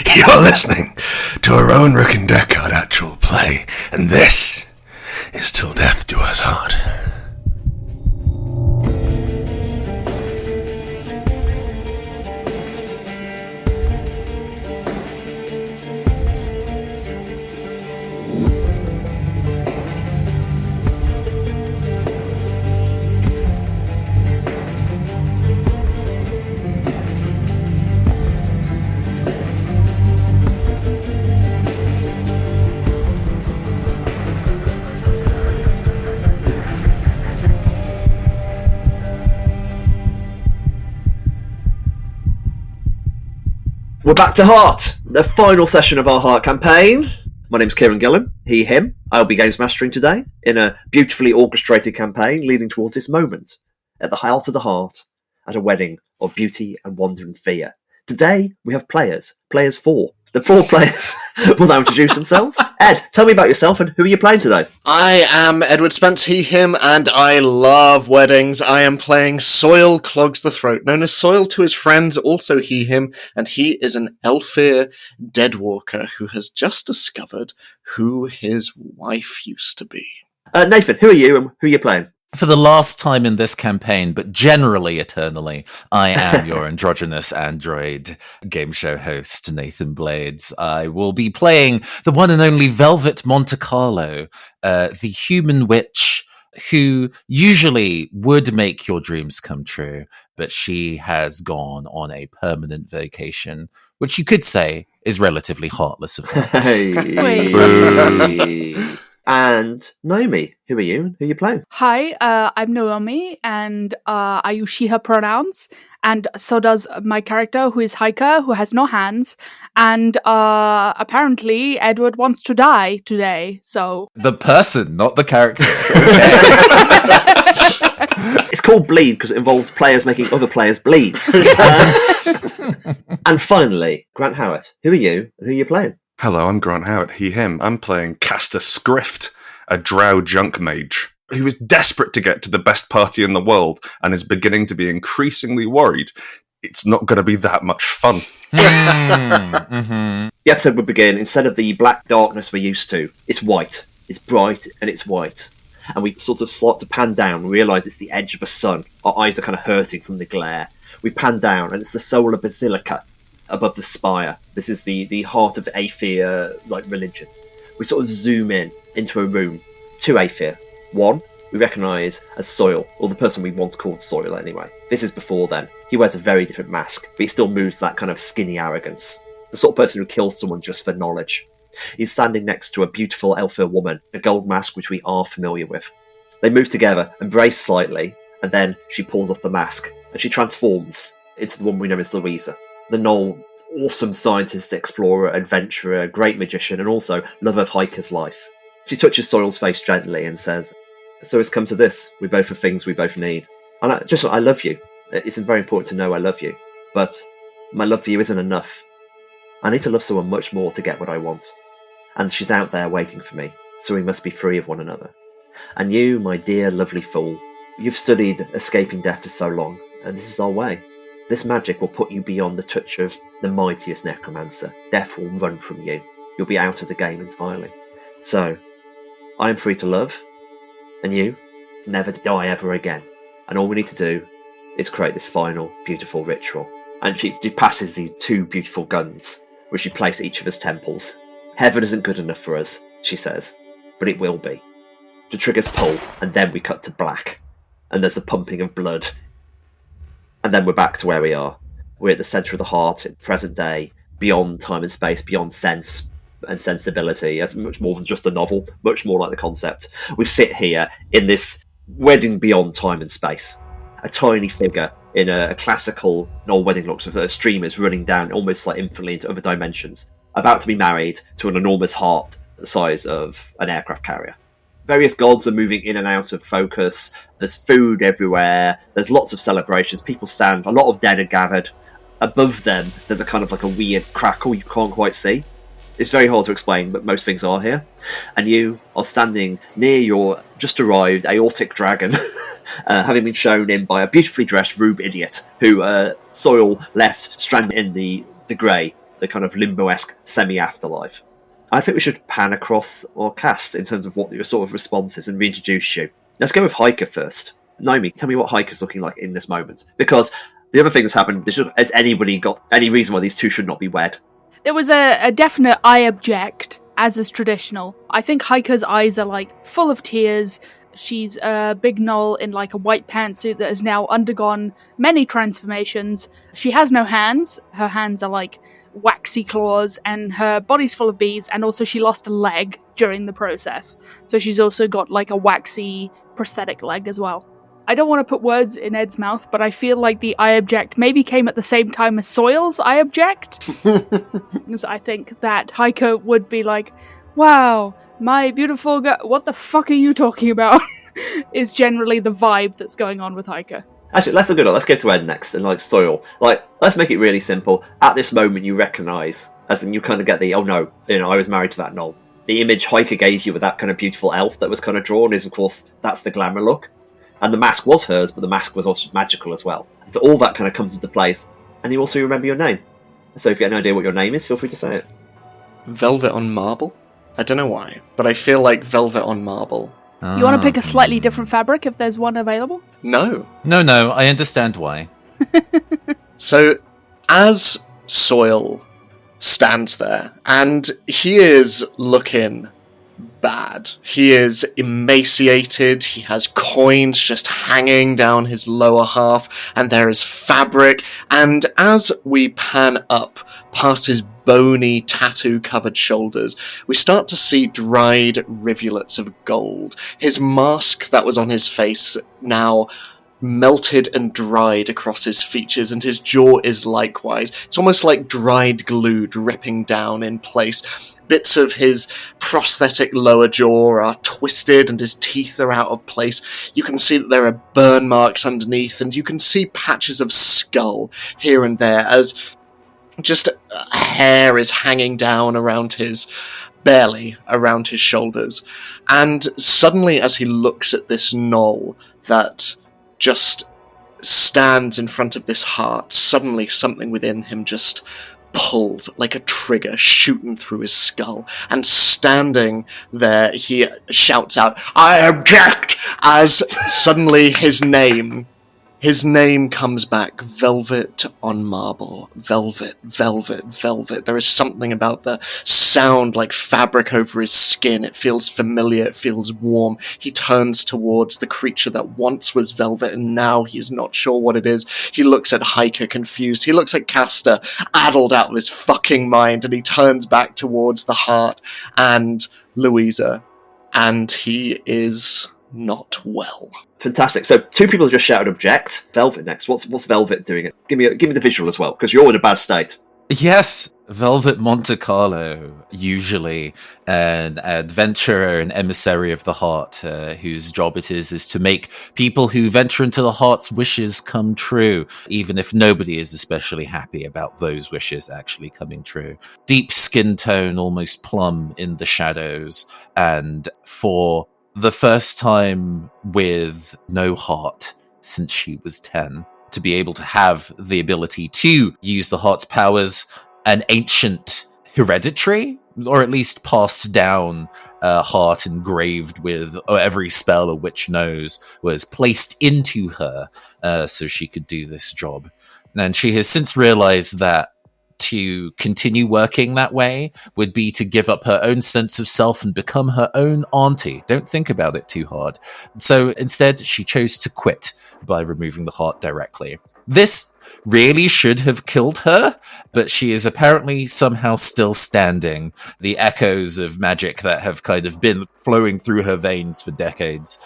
You're listening to a Rowan Rook and Deckard actual play, and this is Till Death Do Us Hard. We're back to Heart, the final session of our Heart campaign. My name's Kieron Gillen, he, him. I'll be games mastering today in a beautifully orchestrated campaign leading towards this moment at the heart of the heart, at a wedding of beauty and wonder and fear. Today we have players 4. The 4 players will now introduce themselves. Ed, tell me about yourself and who are you playing today? I am Edward Spence, he, him, and I love weddings. I am playing Searle Clogs the Throat, known as Searle to his friends, also he, him, and he is an Elfir deadwalker who has just discovered who his wife used to be. Nathan, who are you and who are you playing? For the last time in this campaign, but generally eternally, I am your androgynous android game show host, Nathan Blades. I will be playing the one and only Velvet Monte Carlo, the human witch who usually would make your dreams come true, but she has gone on a permanent vacation, which you could say is relatively heartless of her. Hey. And Naomi, who are you and who are you playing? Hi, I'm Naomi, and I use she, her pronouns, and so does my character, who is Hiker, who has no hands, and apparently Edward wants to die today, so... The person, not the character. It's called Bleed because it involves players making other players bleed. And finally, Grant Howitt, who are you and who are you playing? Hello, I'm Grant Howitt, he, him. I'm playing Caster Skrift, a drow junk mage, who is desperate to get to the best party in the world and is beginning to be increasingly worried it's not going to be that much fun. Mm-hmm. The episode would begin, instead of the black darkness we're used to, it's white. It's bright and it's white. And we sort of start to pan down and realise it's the edge of a sun. Our eyes are kind of hurting from the glare. We pan down and it's the solar basilica above the spire. This is the heart of Aethir religion. We sort of zoom in into a room. 2 Aethir. 1 we recognise as Searle, or the person we once called Searle anyway. This is before then. He wears a very different mask, but he still moves that kind of skinny arrogance. The sort of person who kills someone just for knowledge. He's standing next to a beautiful Elfir woman, a gold mask which we are familiar with. They move together, embrace slightly, and then she pulls off the mask, and she transforms into the one we know as Louisa. The Knoll, awesome scientist, explorer, adventurer, great magician, and also lover of Hiker's life. She touches Searle's face gently and says, "So it's come to this. We both have things we both need. And I love you. It's very important to know I love you. But my love for you isn't enough. I need to love someone much more to get what I want. And she's out there waiting for me, so we must be free of one another. And you, my dear, lovely fool, you've studied escaping death for so long, and this is our way. This magic will put you beyond the touch of the mightiest necromancer. Death will run from you. You'll be out of the game entirely. So, I am free to love, and you, to never die ever again. And all we need to do is create this final, beautiful ritual." And she passes these 2 beautiful guns, which she places at each of his temples. "Heaven isn't good enough for us," she says, "but it will be." The triggers pull, and then we cut to black. And there's the pumping of blood. And then we're back to where we are. We're at the centre of the heart, in present day, beyond time and space, beyond sense and sensibility, as much more than just a novel, much more like the concept. We sit here in this wedding beyond time and space. A tiny figure in a classical Knoll wedding looks with streamers running down almost like infinitely into other dimensions, about to be married to an enormous heart the size of an aircraft carrier. Various gods are moving in and out of focus. There's food everywhere. There's lots of celebrations. People stand. A lot of dead are gathered. Above them, there's a kind of like a weird crackle you can't quite see. It's very hard to explain, but most things are here. And you are standing near your just arrived aortic dragon, having been shown in by a beautifully dressed rube idiot who Searle left stranded in the grey, the kind of limbo-esque semi-afterlife. I think we should pan across our cast in terms of what your sort of response is and reintroduce you. Let's go with Hiker first. Naomi, tell me what Hiker's looking like in this moment. Because the other thing that's happened, has anybody got any reason why these two should not be wed? There was a definite I object, as is traditional. I think Hiker's eyes are, like, full of tears. She's a big knoll in, like, a white pantsuit that has now undergone many transformations. She has no hands. Her hands are, like, waxy claws, and her body's full of bees, and also she lost a leg during the process. So she's also got, like, a waxy prosthetic leg as well. I don't want to put words in Ed's mouth, but I feel like the I object maybe came at the same time as Soil's I object. Because I think that Hiker would be like, wow, my beautiful girl, what the fuck are you talking about? Is generally the vibe that's going on with Hiker. Actually, that's a good one. Let's go to Ed next, and like Searle. Like, let's make it really simple. At this moment, you recognise, as in you kind of get the, oh no, I was married to that knoll. The image Hiker gave you with that kind of beautiful elf that was kind of drawn is, of course, that's the glamour look. And the mask was hers, but the mask was also magical as well. So all that kind of comes into place. And you also remember your name. So if you have no idea what your name is, feel free to say it. Velvet on Marble? I don't know why, but I feel like Velvet on Marble. You want to pick a slightly different fabric if there's one available? No. No, I understand why. So, as Searle stands there, and he is looking bad. He is emaciated, he has coins just hanging down his lower half, and there is fabric, and as we pan up past his bony, tattoo-covered shoulders, we start to see dried rivulets of gold. His mask that was on his face now melted and dried across his features, and his jaw is likewise. It's almost like dried glue dripping down in place. Bits of his prosthetic lower jaw are twisted and his teeth are out of place. You can see that there are burn marks underneath, and you can see patches of skull here and there as just hair is hanging down around barely around his shoulders. And suddenly, as he looks at this knoll that just stands in front of this heart, suddenly something within him just pulls like a trigger shooting through his skull, and standing there he shouts out, "I object!" as suddenly his name comes back. Velvet on Marble. Velvet, velvet, velvet. There is something about the sound like fabric over his skin. It feels familiar, it feels warm. He turns towards the creature that once was velvet, and now he's not sure what it is. He looks at Hiker confused. He looks at Castor addled out of his fucking mind, and he turns back towards the heart and Louisa, and he is not well. Fantastic. So two people have just shouted object. Velvet next. What's Velvet doing? Give me the visual as well, because you're in a bad state. Yes, Velvet Monte Carlo, usually an adventurer, an emissary of the heart, whose job it is to make people who venture into the heart's wishes come true, even if nobody is especially happy about those wishes actually coming true. Deep skin tone, almost plum in the shadows, and for the first time with no heart since she was 10, to be able to have the ability to use the heart's powers, an ancient hereditary, or at least passed down heart engraved with every spell a witch knows, was placed into her so she could do this job. And she has since realized that to continue working that way would be to give up her own sense of self and become her own auntie. Don't think about it too hard. So instead, she chose to quit by removing the heart directly. This really should have killed her, but she is apparently somehow still standing. The echoes of magic that have kind of been flowing through her veins for decades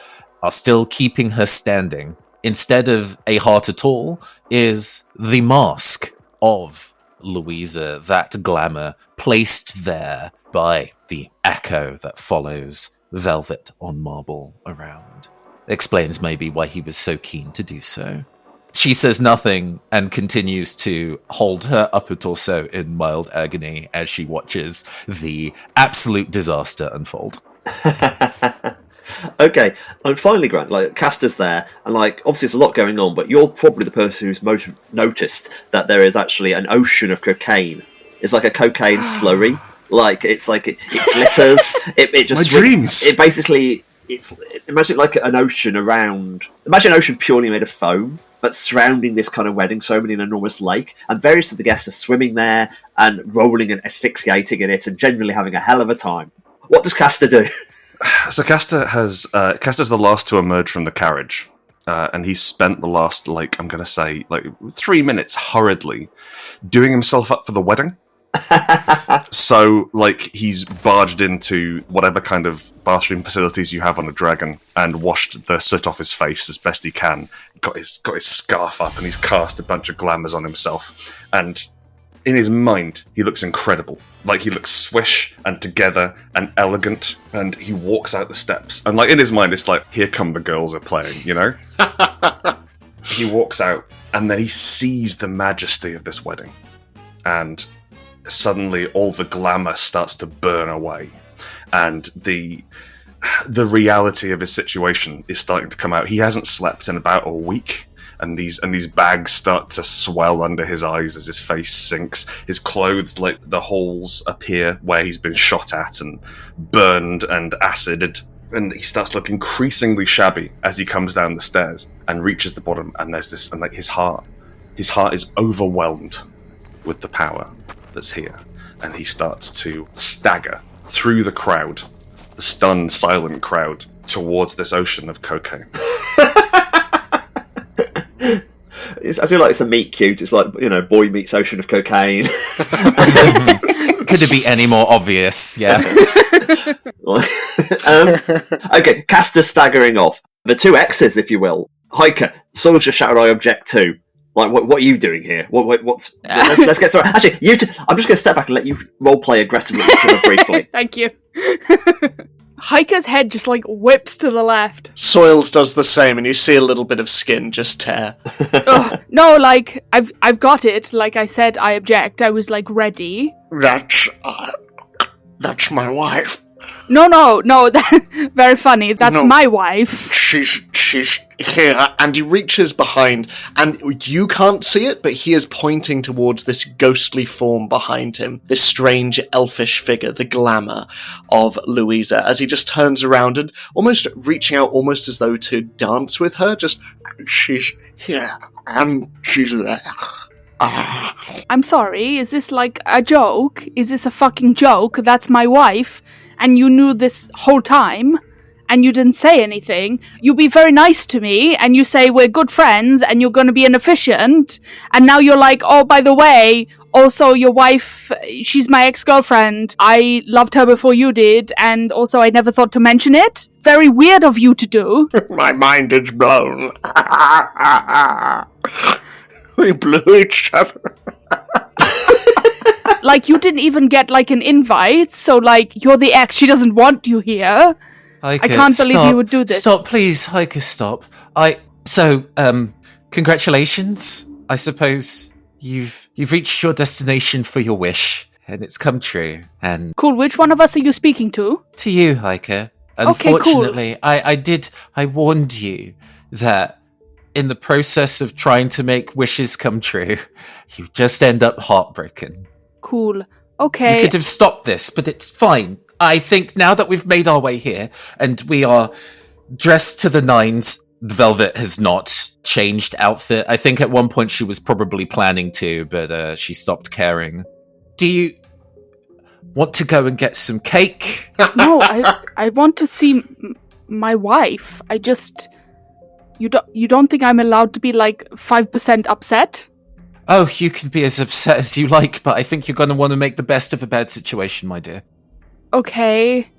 are still keeping her standing. Instead of a heart at all is the mask of Louisa, that glamour placed there by the echo that follows Velvet on Marble around. Explains maybe why he was so keen to do so. She says nothing and continues to hold her upper torso in mild agony as she watches the absolute disaster unfold. Okay, and finally, Grant, like, Castor's there, and like, obviously there's a lot going on, but you're probably the person who's most noticed that there is actually an ocean of cocaine. It's like a cocaine slurry. Like, it's like, it glitters, it just... My dreams! It basically, imagine like an ocean imagine an ocean purely made of foam, but surrounding this kind of wedding ceremony in an enormous lake, and various of the guests are swimming there, and rolling and asphyxiating in it, and generally having a hell of a time. What does Castor do? So Castor's the last to emerge from the carriage, and he's spent the last, like, I'm going to say, like 3 minutes hurriedly doing himself up for the wedding. So, like, he's barged into whatever kind of bathroom facilities you have on a dragon and washed the soot off his face as best he can. Got his scarf up, and he's cast a bunch of glamours on himself. And in his mind, he looks incredible. Like, he looks swish and together and elegant, and he walks out the steps. And, like, in his mind, it's like, here come the girls are playing, you know? He walks out, and then he sees the majesty of this wedding. And suddenly, all the glamour starts to burn away. And the reality of his situation is starting to come out. He hasn't slept in about a week. And these bags start to swell under his eyes as his face sinks. His clothes, like, the holes appear where he's been shot at and burned and acided. And he starts to look increasingly shabby as he comes down the stairs and reaches the bottom. And there's this, and like his heart is overwhelmed with the power that's here. And he starts to stagger through the crowd, the stunned, silent crowd, towards this ocean of cocaine. I do like it's a meet cute. It's like, you know, boy meets ocean of cocaine. Could it be any more obvious? Yeah. Okay, Castor staggering off. The two X's, if you will. Hiker, sort of just shouted, I object too. Like, what are you doing here? What's... Let's get started. Actually, you two, I'm just going to step back and let you roleplay aggressively briefly. Thank you. Hiker's head just, like, whips to the left. Soils does the same, and you see a little bit of skin just tear. No, like, I've got it. Like I said, I object. I was, like, ready. That's my wife. No, very funny. That's No. my wife. She's here, and he reaches behind, and you can't see it, but he is pointing towards this ghostly form behind him, this strange elfish figure, the glamour of Louisa, as he just turns around and almost reaching out, almost as though to dance with her, just, she's here, and she's there. I'm sorry, is this like a joke? Is this a fucking joke? That's my wife, and you knew this whole time, and you didn't say anything. You be very nice to me, and you say we're good friends, and you're gonna be inefficient, and now you're like, oh, by the way, also your wife, she's my ex-girlfriend. I loved her before you did, and also I never thought to mention it. Very weird of you to do. My mind is blown. We blew each other. Like, you didn't even get, like, an invite, so, like, you're the ex, she doesn't want you here. Hiker, I can't believe stop. you would do this. Stop, please, Hiker, stop. Congratulations. I suppose you've reached your destination for your wish, and it's come true. And Cool, which one of us are you speaking to? to you, Hiker. Okay, cool. Unfortunately, I warned you that in the process of trying to make wishes come true, you just end up heartbroken. Cool. Okay. You could have stopped this, but it's fine. I think now that we've made our way here, and we are dressed to the nines, Velvet has not changed outfit. I think at one point she was probably planning to, but she stopped caring. Do you want to go and get some cake? No, I want to see my wife. I just... You don't think I'm allowed to be, like, 5% upset? Oh, you can be as upset as you like, but I think you're going to want to make the best of a bad situation, my dear. Okay.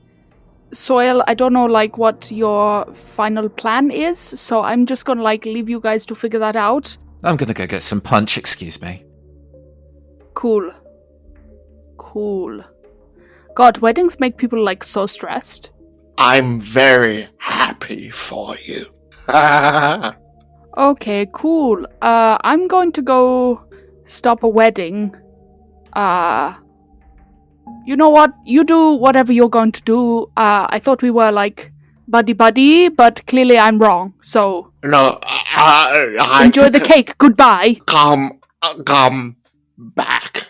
Soil, I don't know, like, what your final plan is, so I'm just gonna, like, leave you guys to figure that out. I'm going to go get some punch, excuse me. Cool. God, weddings make people, like, so stressed. I'm very happy for you. Okay, cool. I'm going to go stop a wedding. You know what? You do whatever you're going to do. I thought we were like buddy, but clearly I'm wrong. So No, I enjoy the cake. Goodbye. Come back.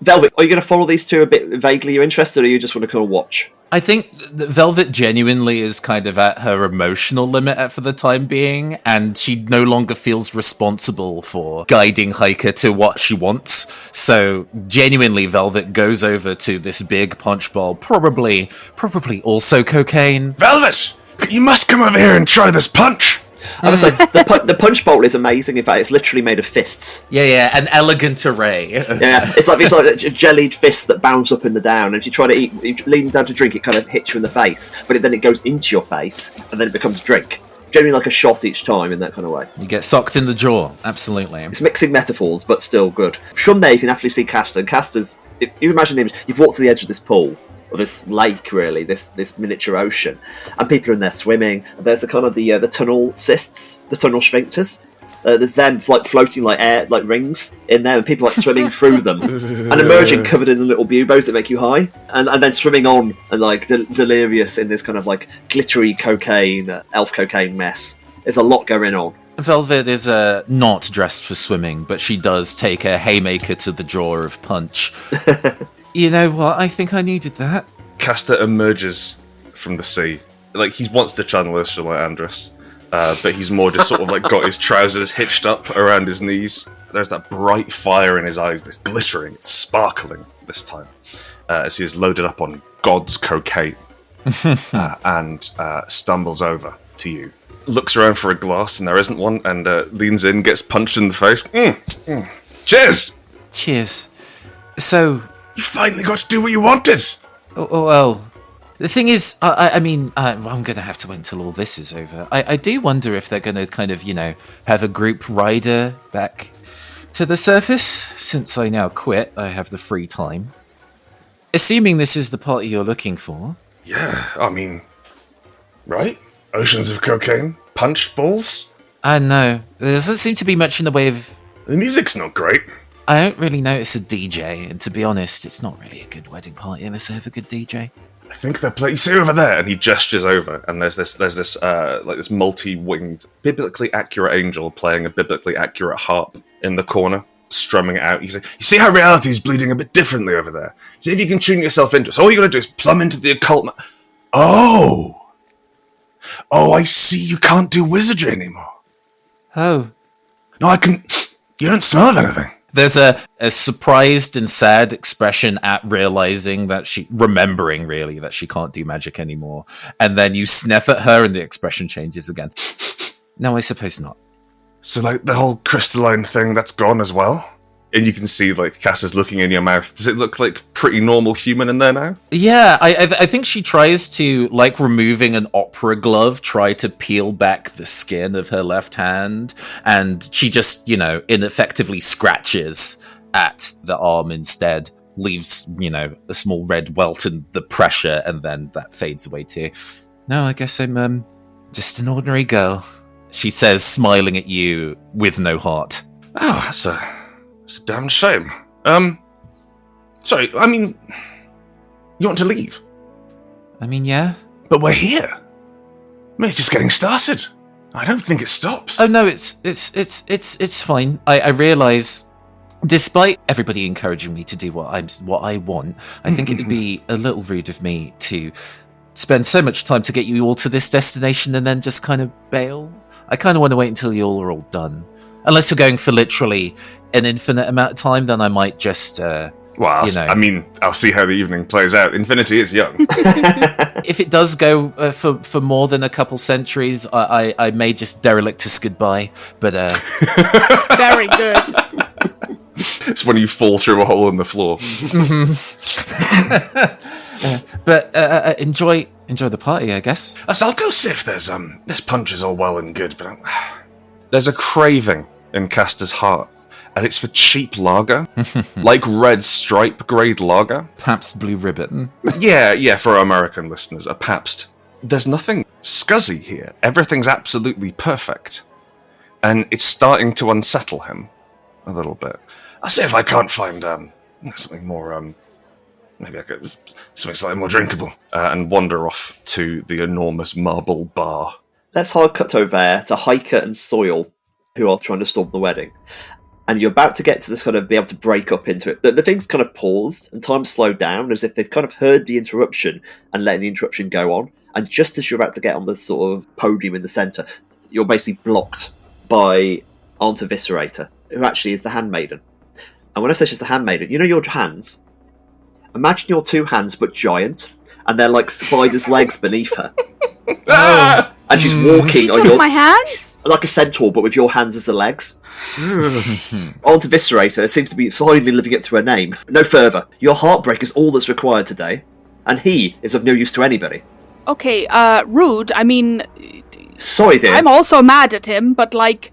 Velvet, are you going to follow these two a bit vaguely? You're interested, or you just want to kind of watch? I think that Velvet genuinely is kind of at her emotional limit for the time being, and she no longer feels responsible for guiding Hiker to what she wants. So genuinely, Velvet goes over to this big punch bowl, probably also cocaine. Velvet, you must come over here and try this punch. I was like, the punch bowl is amazing. In fact, it's literally made of fists. Yeah, an elegant array. Yeah, it's like a jellied fist that bounce up in the down. And if you try to eat, you lean down to drink, it kind of hits you in the face. But then it goes into your face, and then it becomes drink. Generally like a shot each time in that kind of way. You get socked in the jaw, absolutely. It's mixing metaphors, but still good. From there, you can actually see Castor. And Castor's, if you imagine the image, you've walked to the edge of this pool, or this lake, really, this miniature ocean, and people are in there swimming. And there's the kind of the tunnel cysts, the tunnel sphincters. There's them like floating like air, like rings in there, and people like swimming through them and emerging covered in the little buboes that make you high, and then swimming on and like delirious in this kind of like glittery cocaine, elf cocaine mess. There's a lot going on. Velvet is not dressed for swimming, but she does take a haymaker to the jaw of Punch. You know what? I think I needed that. Castor emerges from the sea. Like, he wants to channel Ursula like Andress, but he's more just sort of like got his trousers hitched up around his knees. There's that bright fire in his eyes, but it's glittering, it's sparkling this time, as he is loaded up on God's cocaine, and stumbles over to you. Looks around for a glass, and there isn't one, and leans in, gets punched in the face. Cheers! Cheers. So... You finally got to do what you wanted! Oh well, the thing is, I mean, I'm going to have to wait until all this is over. I do wonder if they're going to kind of, have a group rider back to the surface. Since I now quit, I have the free time. Assuming this is the party you're looking for. Yeah, I mean, right? Oceans of cocaine? Punch balls? I know. There doesn't seem to be much in the way of... The music's not great. I don't really notice a DJ, and to be honest, it's not really a good wedding party unless they have a good DJ. I think they're playing. See over there, and he gestures over, and there's this multi-winged, biblically accurate angel playing a biblically accurate harp in the corner, strumming it out. He's like, "You see how reality is bleeding a bit differently over there? See if you can tune yourself into it. So all you got to do is plumb into the occult." Oh, I see. You can't do wizardry anymore. Oh, no, I can. You don't smell of anything. There's a surprised and sad expression at realizing that remembering really that she can't do magic anymore. And then you sniff at her and the expression changes again. No, I suppose not. So, like, the whole crystalline thing, that's gone as well? And you can see, like, Cass's looking in your mouth. Does it look like pretty normal human in there now? Yeah, I think she tries to, like removing an opera glove, try to peel back the skin of her left hand, and she just, ineffectively scratches at the arm instead, leaves, a small red welt in the pressure, and then that fades away too. No, I guess I'm, just an ordinary girl, she says, smiling at you with no heart. Oh, it's a damn shame. Sorry, I mean, you want to leave? I mean, yeah. But we're here. I mean, it's just getting started. I don't think it stops. Oh no, it's fine. I realise, despite everybody encouraging me to do what I want, I think it would be a little rude of me to spend so much time to get you all to this destination and then just kind of bail. I kind of want to wait until you all are all done. Unless you're going for literally an infinite amount of time, then I might just, I mean, I'll see how the evening plays out. Infinity is young. If it does go for more than a couple centuries, I may just derelictus goodbye. But very good. It's when you fall through a hole in the floor. But enjoy the party, I guess. I'll go see if there's this punch is all well and good, but there's a craving in Castor's heart, and it's for cheap lager, like Red Stripe grade lager. Pabst Blue Ribbon. Yeah, for our American listeners, a Pabst. There's nothing scuzzy here. Everything's absolutely perfect. and it's starting to unsettle him a little bit. I'll see if I can't find something more, maybe I could, something slightly more drinkable, and wander off to the enormous marble bar. Let's hard cut over there to Hiker and Searle, who are trying to storm the wedding. And you're about to get to this kind of be able to break up into it. The thing's kind of paused and time slowed down as if they've kind of heard the interruption and letting the interruption go on. And just as you're about to get on the sort of podium in the centre, you're basically blocked by Aunt Eviscerator, who actually is the handmaiden. And when I say she's the handmaiden, you know your hands? Imagine your two hands but giant, and they're like spider's legs beneath her. And she's walking on your... my hands? Like a centaur, but with your hands as the legs. Aunt Eviscerator seems to be finally living up to her name. No further. Your heartbreak is all that's required today, and he is of no use to anybody. Okay, rude. I mean... Sorry, dear. I'm also mad at him, but, like,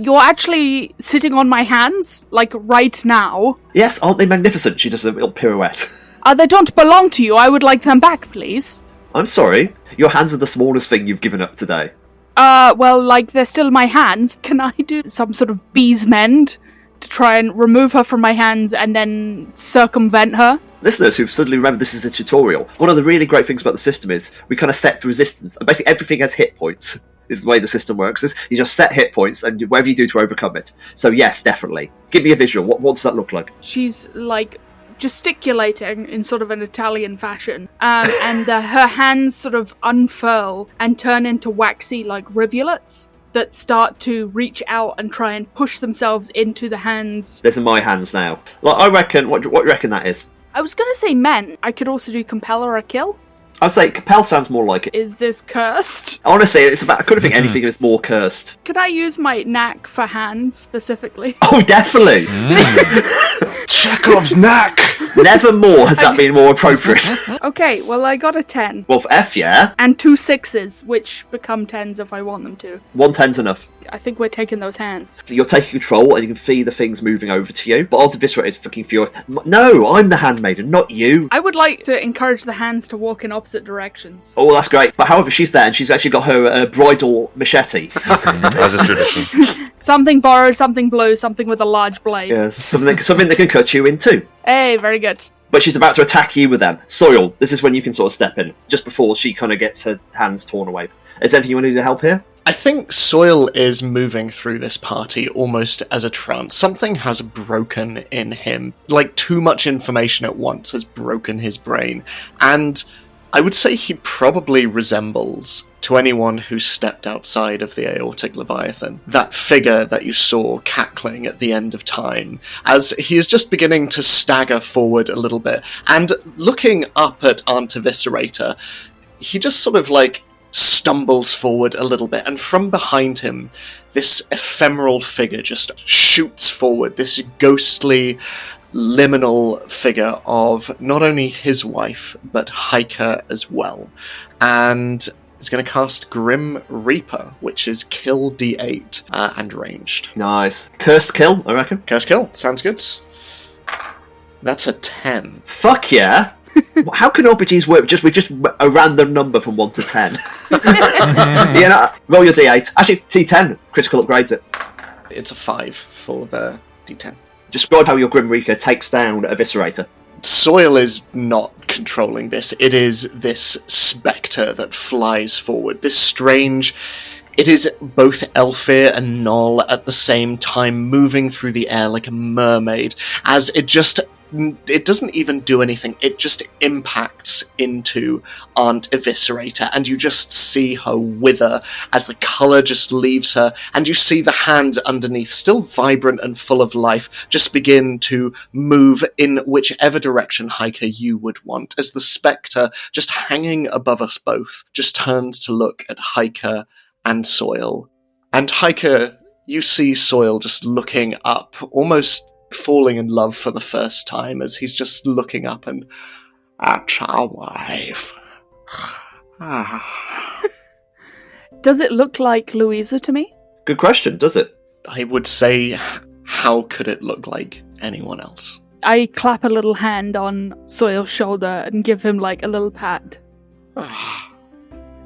you're actually sitting on my hands, like, right now. Yes, aren't they magnificent? She does a little pirouette. They don't belong to you. I would like them back, please. I'm sorry. Your hands are the smallest thing you've given up today. Well, like, they're still my hands. Can I do some sort of bee's mend to try and remove her from my hands and then circumvent her? Listeners who've suddenly remembered this is a tutorial, one of the really great things about the system is we kind of set the resistance, and basically everything has hit points, is the way the system works. Is you just set hit points, and whatever you do to overcome it. So yes, definitely. Give me a visual. What does that look like? She's, like, gesticulating in sort of an Italian fashion, and her hands sort of unfurl and turn into waxy, like, rivulets that start to reach out and try and push themselves into the hands. There's in my hands now. Like, I reckon, what do you reckon that is? I was gonna say men. I could also do compel or a kill. I'd say compel sounds more like it. Is this cursed? Honestly, it's about. I couldn't think anything that's more cursed. Could I use my knack for hands specifically? Oh, definitely. Chekhov's knack. Never more has that been more appropriate. Okay, well, I got a 10. Well, for F, yeah. And 2 6s, which become 10s if I want them to. 1 10's enough. I think we're taking those hands. You're taking control and you can see the things moving over to you. But Aunt Eviscerator is fucking furious. No, I'm the handmaiden, not you. I would like to encourage the hands to walk in opposite directions. Oh, that's great. But however, she's there and she's actually got her bridal machete. As is tradition. Something borrowed, something blue, something with a large blade. Yes, something that can cut you in two. Hey, very good. But she's about to attack you with them. Searle, this is when you can sort of step in, just before she kind of gets her hands torn away. Is there anything you want to do to help here? I think Searle is moving through this party almost as a trance. Something has broken in him. Like, too much information at once has broken his brain. And I would say he probably resembles, to anyone who stepped outside of the aortic leviathan, that figure that you saw cackling at the end of time, as he is just beginning to stagger forward a little bit. And looking up at Aunt Eviscerator, he just sort of, like, stumbles forward a little bit, and from behind him, this ephemeral figure just shoots forward, this ghostly, liminal figure of not only his wife, but Hiker as well. And he's going to cast Grim Reaper, which is kill D8 and ranged. Nice. Cursed kill, I reckon. Cursed kill, sounds good. That's a 10. Fuck yeah! How can RPGs work with just a random number from 1 to 10? You know, roll your D8. Actually, T10. Critical upgrades it. It's a 5 for the D10. Describe how your Grim Reaper takes down Eviscerator. Searle is not controlling this. It is this spectre that flies forward. This strange... It is both Elfir and Null at the same time, moving through the air like a mermaid, as it doesn't even do anything, it just impacts into Aunt Eviscerator, and you just see her wither as the colour just leaves her, and you see the hand underneath, still vibrant and full of life, just begin to move in whichever direction, Hiker, you would want, as the spectre, just hanging above us both, just turns to look at Hiker and Searle. And Hiker, you see Searle just looking up, almost falling in love for the first time, as he's just looking up and, "That's our wife." Does it look like Louisa to me? Good question, does it? I would say, how could it look like anyone else? I clap a little hand on Searle's shoulder and give him like a little pat.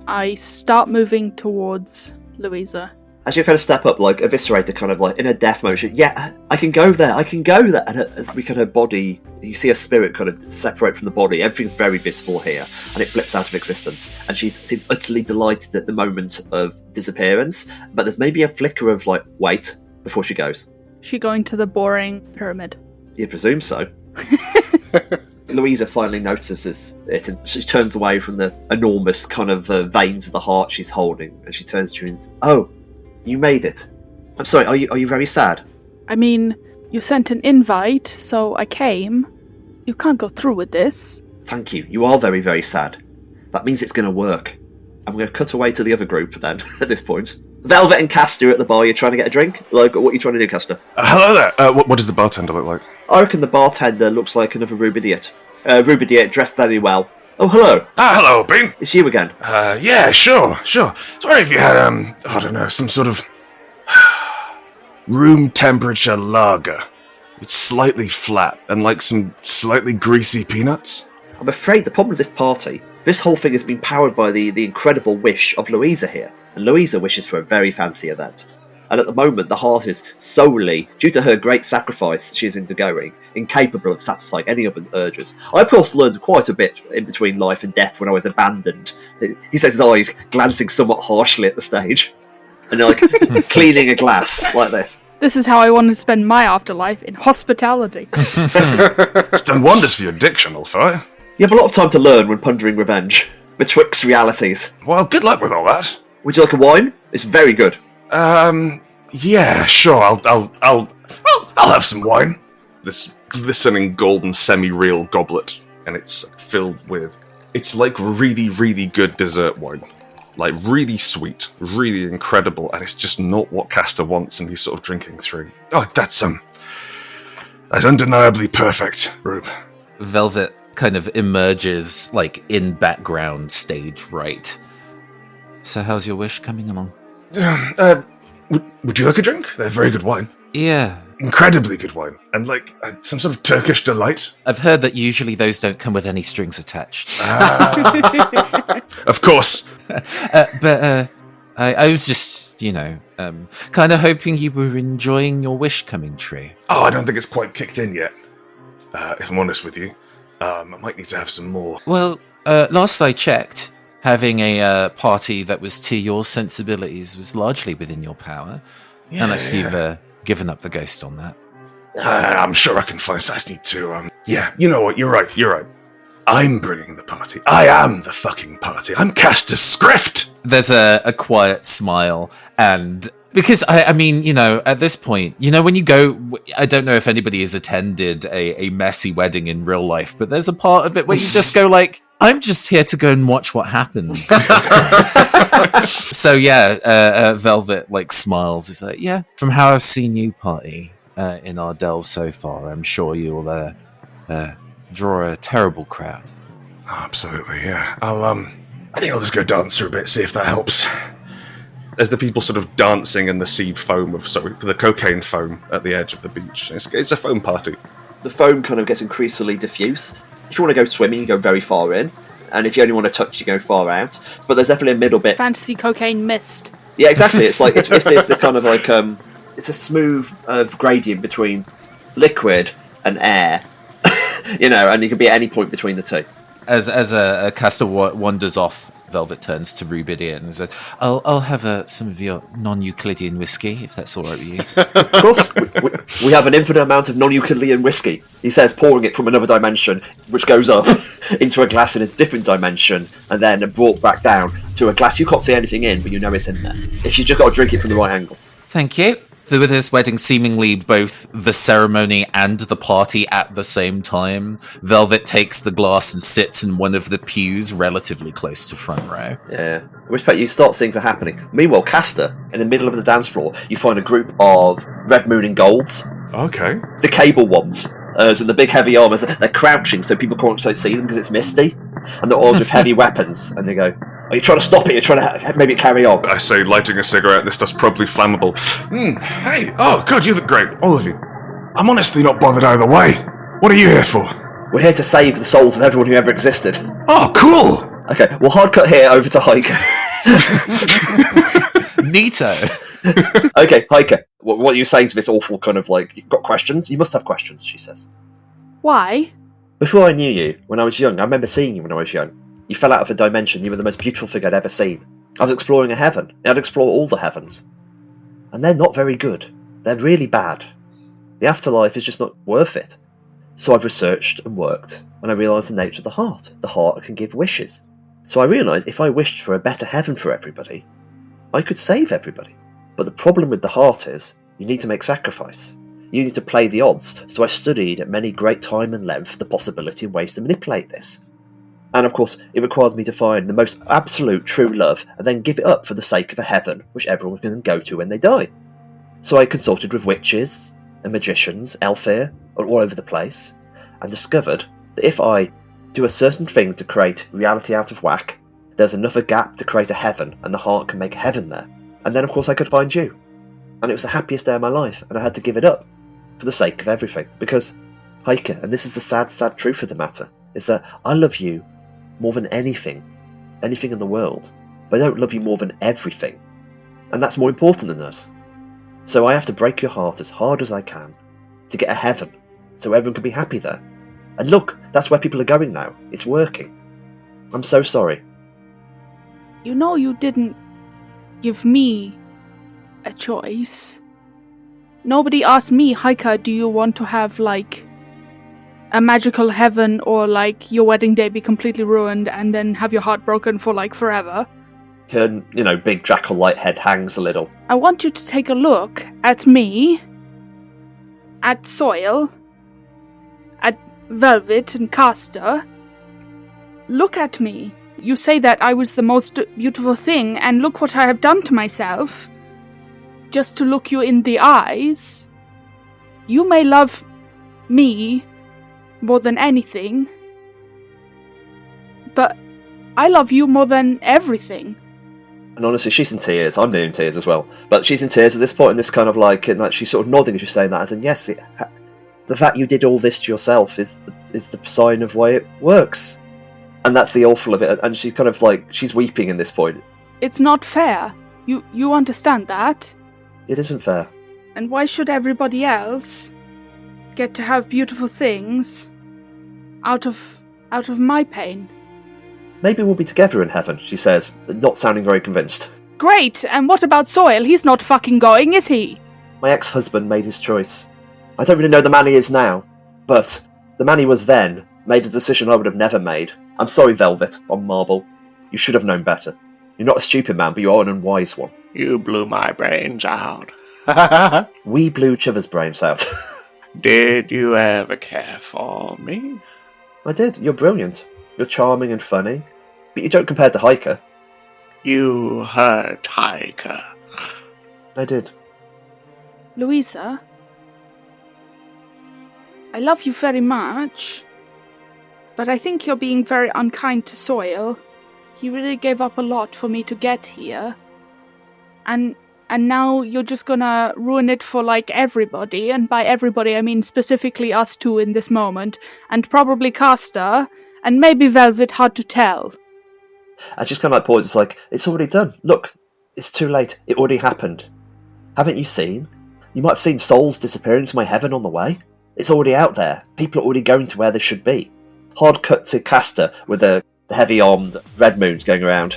I start moving towards Louisa. As you kind of step up, like Eviscerator, kind of like in a death motion. Yeah, I can go there. And as we kind of body, you see her spirit kind of separate from the body. Everything's very visible here, and it flips out of existence. And she seems utterly delighted at the moment of disappearance. But there's maybe a flicker of like wait before she goes. She going to the boring pyramid? You presume so. Louisa finally notices it, and she turns away from the enormous kind of veins of the heart she's holding, and she turns to you and says, "Oh, you made it. I'm sorry, are you very sad?" I mean, you sent an invite, so I came. You can't go through with this. Thank you. You are very, very sad. That means it's going to work. I'm going to cut away to the other group then, at this point. Velvet and Castor at the bar, you're trying to get a drink? Like, what are you trying to do, Castor? Hello there. What does the bartender look like? I reckon the bartender looks like another Rubidiot. Rubidiot dressed very well. Oh, hello. Hello, Bean. It's you again. Yeah, sure. So wondering if you had, I don't know, some sort of room temperature lager. It's slightly flat and like some slightly greasy peanuts. I'm afraid the problem with this party, this whole thing has been powered by the incredible wish of Louisa here. And Louisa wishes for a very fancy event. And at the moment, the heart is solely, due to her great sacrifice she is undergoing, incapable of satisfying any other urges. I, of course, learned quite a bit in between life and death when I was abandoned. He says his eyes glancing somewhat harshly at the stage. And like, cleaning a glass, like this. This is how I want to spend my afterlife, in hospitality. It's done wonders for your diction, Ulfire. You have a lot of time to learn when pondering revenge, betwixt realities. Well, good luck with all that. Would you like a wine? It's very good. Yeah, sure. I'll have some wine. This glistening golden semi-real goblet, and it's filled with. It's like really, really good dessert wine, like really sweet, really incredible, and it's just not what Castor wants, and he's sort of drinking through. Oh, that's undeniably perfect, Rube. Velvet kind of emerges like in background stage right. So how's your wish coming along? Would you like a drink? They're very good wine. Yeah. Incredibly good wine. And like some sort of Turkish delight. I've heard that usually those don't come with any strings attached. Of course. But I was just, kind of hoping you were enjoying your wish coming true. Oh, I don't think it's quite kicked in yet. If I'm honest with you. I might need to have some more. Well, last I checked, having a party that was to your sensibilities was largely within your power. Yeah, unless you've given up the ghost on that. I'm sure I can find. I just need to. Yeah, you know what? You're right. I'm bringing the party. I am the fucking party. I'm Castor Scrift. There's a quiet smile, and because I mean, at this point, when you go, I don't know if anybody has attended a messy wedding in real life, but there's a part of it where you just go like, I'm just here to go and watch what happens. So yeah, Velvet like smiles. It's like, yeah, from how I've seen you party in our delve so far, I'm sure you'll draw a terrible crowd. Absolutely, yeah. I think I'll just go dance for a bit, see if that helps. As the people sort of dancing in the seed foam the cocaine foam at the edge of the beach. It's a foam party. The foam kind of gets increasingly diffuse. If you want to go swimming, you go very far in. And if you only want to touch, you go far out. But there's definitely a middle bit. Fantasy cocaine mist. Yeah, exactly. It's like it's the kind of like it's a smooth gradient between liquid and air. And you can be at any point between the two. As a Castor wanders off, Velvet turns to Rubidian and says, I'll have some of your non-Euclidean whiskey, if that's all right with you. Of course. We have an infinite amount of non-Euclidean whiskey, he says, pouring it from another dimension, which goes up into a glass in a different dimension, and then brought back down to a glass you can't see anything in, but you know it's in there. If you've just got to drink it from the right angle. Thank you. With this wedding seemingly both the ceremony and the party at the same time, Velvet takes the glass and sits in one of the pews relatively close to front row. Yeah. I respect you start seeing that happening. Meanwhile, Castor, in the middle of the dance floor, you find a group of Red Moon and Golds. Okay. The cable ones. So the big heavy armors, they're crouching so people can't see them because it's misty. And they're armed with heavy weapons. And they go, are you trying to stop it? You're trying to maybe carry on? I say, lighting a cigarette, this stuff's probably flammable. Hey, oh, good, you look great, all of you. I'm honestly not bothered either way. What are you here for? We're here to save the souls of everyone who ever existed. Oh, cool! Okay, well, hard cut here over to Hike. Neato. Okay, Hiker, what are you saying to this awful kind of like, you've got questions? You must have questions, she says. Why? Before I knew you, when I was young, I remember seeing you when I was young. You fell out of a dimension, you were the most beautiful thing I'd ever seen. I was exploring a heaven. I'd explore all the heavens. And they're not very good. They're really bad. The afterlife is just not worth it. So I've researched and worked, and I realised the nature of the heart. The heart can give wishes. So I realised if I wished for a better heaven for everybody, I could save everybody. But the problem with the heart is, you need to make sacrifice. You need to play the odds. So I studied at many great time and length the possibility and ways to manipulate this. And of course, it requires me to find the most absolute true love and then give it up for the sake of a heaven which everyone can go to when they die. So I consulted with witches and magicians, Elfir, all over the place, and discovered that if I do a certain thing to create reality out of whack, there's enough a gap to create a heaven, and the heart can make a heaven there. And then of course I could find you. And it was the happiest day of my life, and I had to give it up for the sake of everything. Because, Heike, and this is the sad, sad truth of the matter, is that I love you more than anything in the world, but I don't love you more than everything. And that's more important than us. So I have to break your heart as hard as I can to get a heaven, so everyone can be happy there. And look, that's where people are going now. It's working. I'm so sorry. You know you didn't give me a choice. Nobody asked me, Heike, do you want to have, like, a magical heaven or, like, your wedding day be completely ruined and then have your heart broken for, like, forever? Her, big jackal light head hangs a little. I want you to take a look at me, at Soil, at Velvet and Caster. Look at me. You say that I was the most beautiful thing, and look what I have done to myself. Just to look you in the eyes. You may love me more than anything, but I love you more than everything. And honestly, she's in tears. I'm near in tears as well. But she's in tears at this point, and this kind of like, and like she's sort of nodding as she's saying that, as in, yes, the fact you did all this to yourself is the sign of why it works. And that's the awful of it. And she's kind of like, she's weeping in this point. It's not fair. You understand that? It isn't fair. And why should everybody else get to have beautiful things out of my pain? Maybe we'll be together in heaven, she says, not sounding very convinced. Great, and what about Soil? He's not fucking going, is he? My ex-husband made his choice. I don't really know the man he is now, but the man he was then made a decision I would have never made. I'm sorry, Velvet, on Marble. You should have known better. You're not a stupid man, but you are an unwise one. You blew my brains out. We blew each other's brains out. Did you ever care for me? I did. You're brilliant. You're charming and funny, but you don't compare to Hiker. You hurt Hiker. I did. Louisa, I love you very much, but I think you're being very unkind to Soil. He really gave up a lot for me to get here. And now you're just gonna ruin it for, like, everybody, and by everybody I mean specifically us two in this moment, and probably Caster, and maybe Velvet, hard to tell. And she's kind of like paused, it's like, it's already done. Look, it's too late. It already happened. Haven't you seen? You might have seen souls disappearing into my heaven on the way. It's already out there. People are already going to where they should be. Hard cut to Caster with the heavy-armed red moons going around.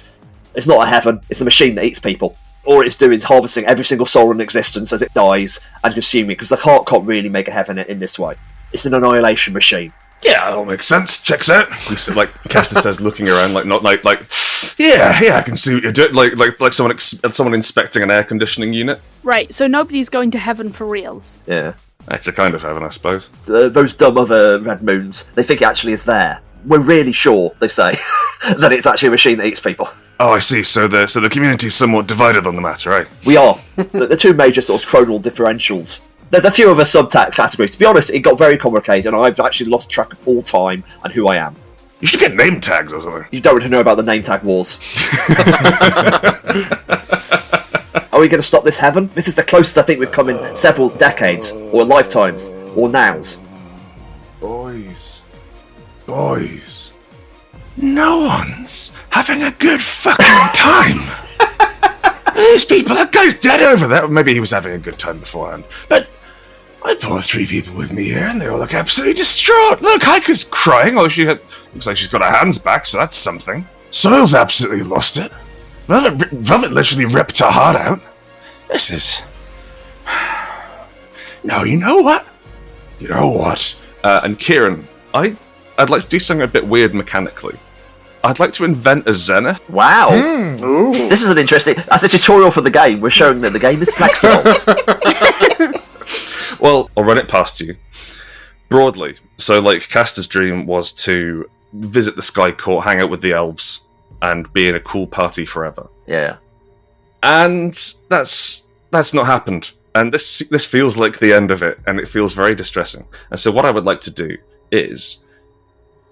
It's not a heaven, it's the machine that eats people. All it's doing is harvesting every single soul in existence as it dies and consuming it, because the heart can't really make a heaven in this way. It's an annihilation machine. Yeah, that all makes sense. Checks out. Like Caster says, looking around, like not like yeah, I can see what you're doing. Like someone inspecting an air conditioning unit. Right, so nobody's going to heaven for reals. Yeah, It's a kind of heaven, I suppose. Those dumb other red moons, they think it actually is there. We're really sure, they say, that it's actually a machine that eats people. Oh, I see. So the community's somewhat divided on the matter, right? We are. The two major sort of chronal differentials. There's a few other categories. To be honest, it got very complicated, and I've actually lost track of all time and who I am. You should get name tags or something. You don't want to know about the name tag wars. Are we going to stop this heaven? This is the closest I think we've come in several decades, or lifetimes, or nows. Boys. No one's having a good fucking time. These people, that guy's dead over there. Maybe he was having a good time beforehand. But I brought 3 people with me here, and they all look absolutely distraught. Look, Heike's crying. Looks like she's got her hands back, so that's something. Soil's absolutely lost it. Velvet literally ripped her heart out. This is... No, you know what? And Kieron, I'd like to do something a bit weird mechanically. I'd like to invent a zenith. Wow. This is an interesting... As a tutorial for the game, we're showing that the game is flexible. Well, I'll run it past you. Broadly. So, like, Caster's dream was to visit the Sky Court, hang out with the elves, and be in a cool party forever. Yeah. And that's not happened. And this feels like the end of it, and it feels very distressing. And so what I would like to do is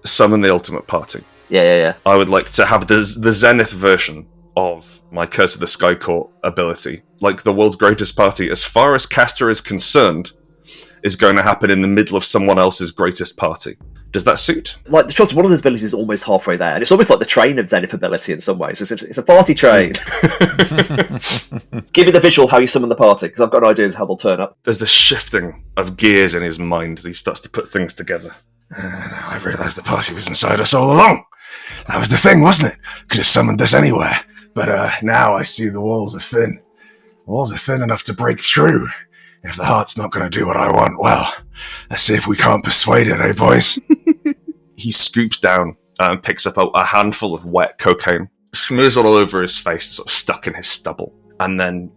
summon the ultimate party. Yeah. I would like to have the Zenith version of my Curse of the Sky Court ability. Like the world's greatest party, as far as Caster is concerned, is going to happen in the middle of someone else's greatest party. Does that suit? Like, the trust, one of those abilities is almost halfway there, and it's almost like the train of Zenith ability in some ways. It's a party train. Give me the visual how you summon the party, because I've got an idea of how they'll turn up. There's the shifting of gears in his mind as he starts to put things together. Now I've realised the party was inside us all along. That was the thing, wasn't it? Could have summoned us anywhere. But now I see the walls are thin. Walls are thin enough to break through. If the heart's not going to do what I want, well, let's see if we can't persuade it, eh, boys? He scoops down and picks up a handful of wet cocaine, smears it all over his face, sort of stuck in his stubble, and then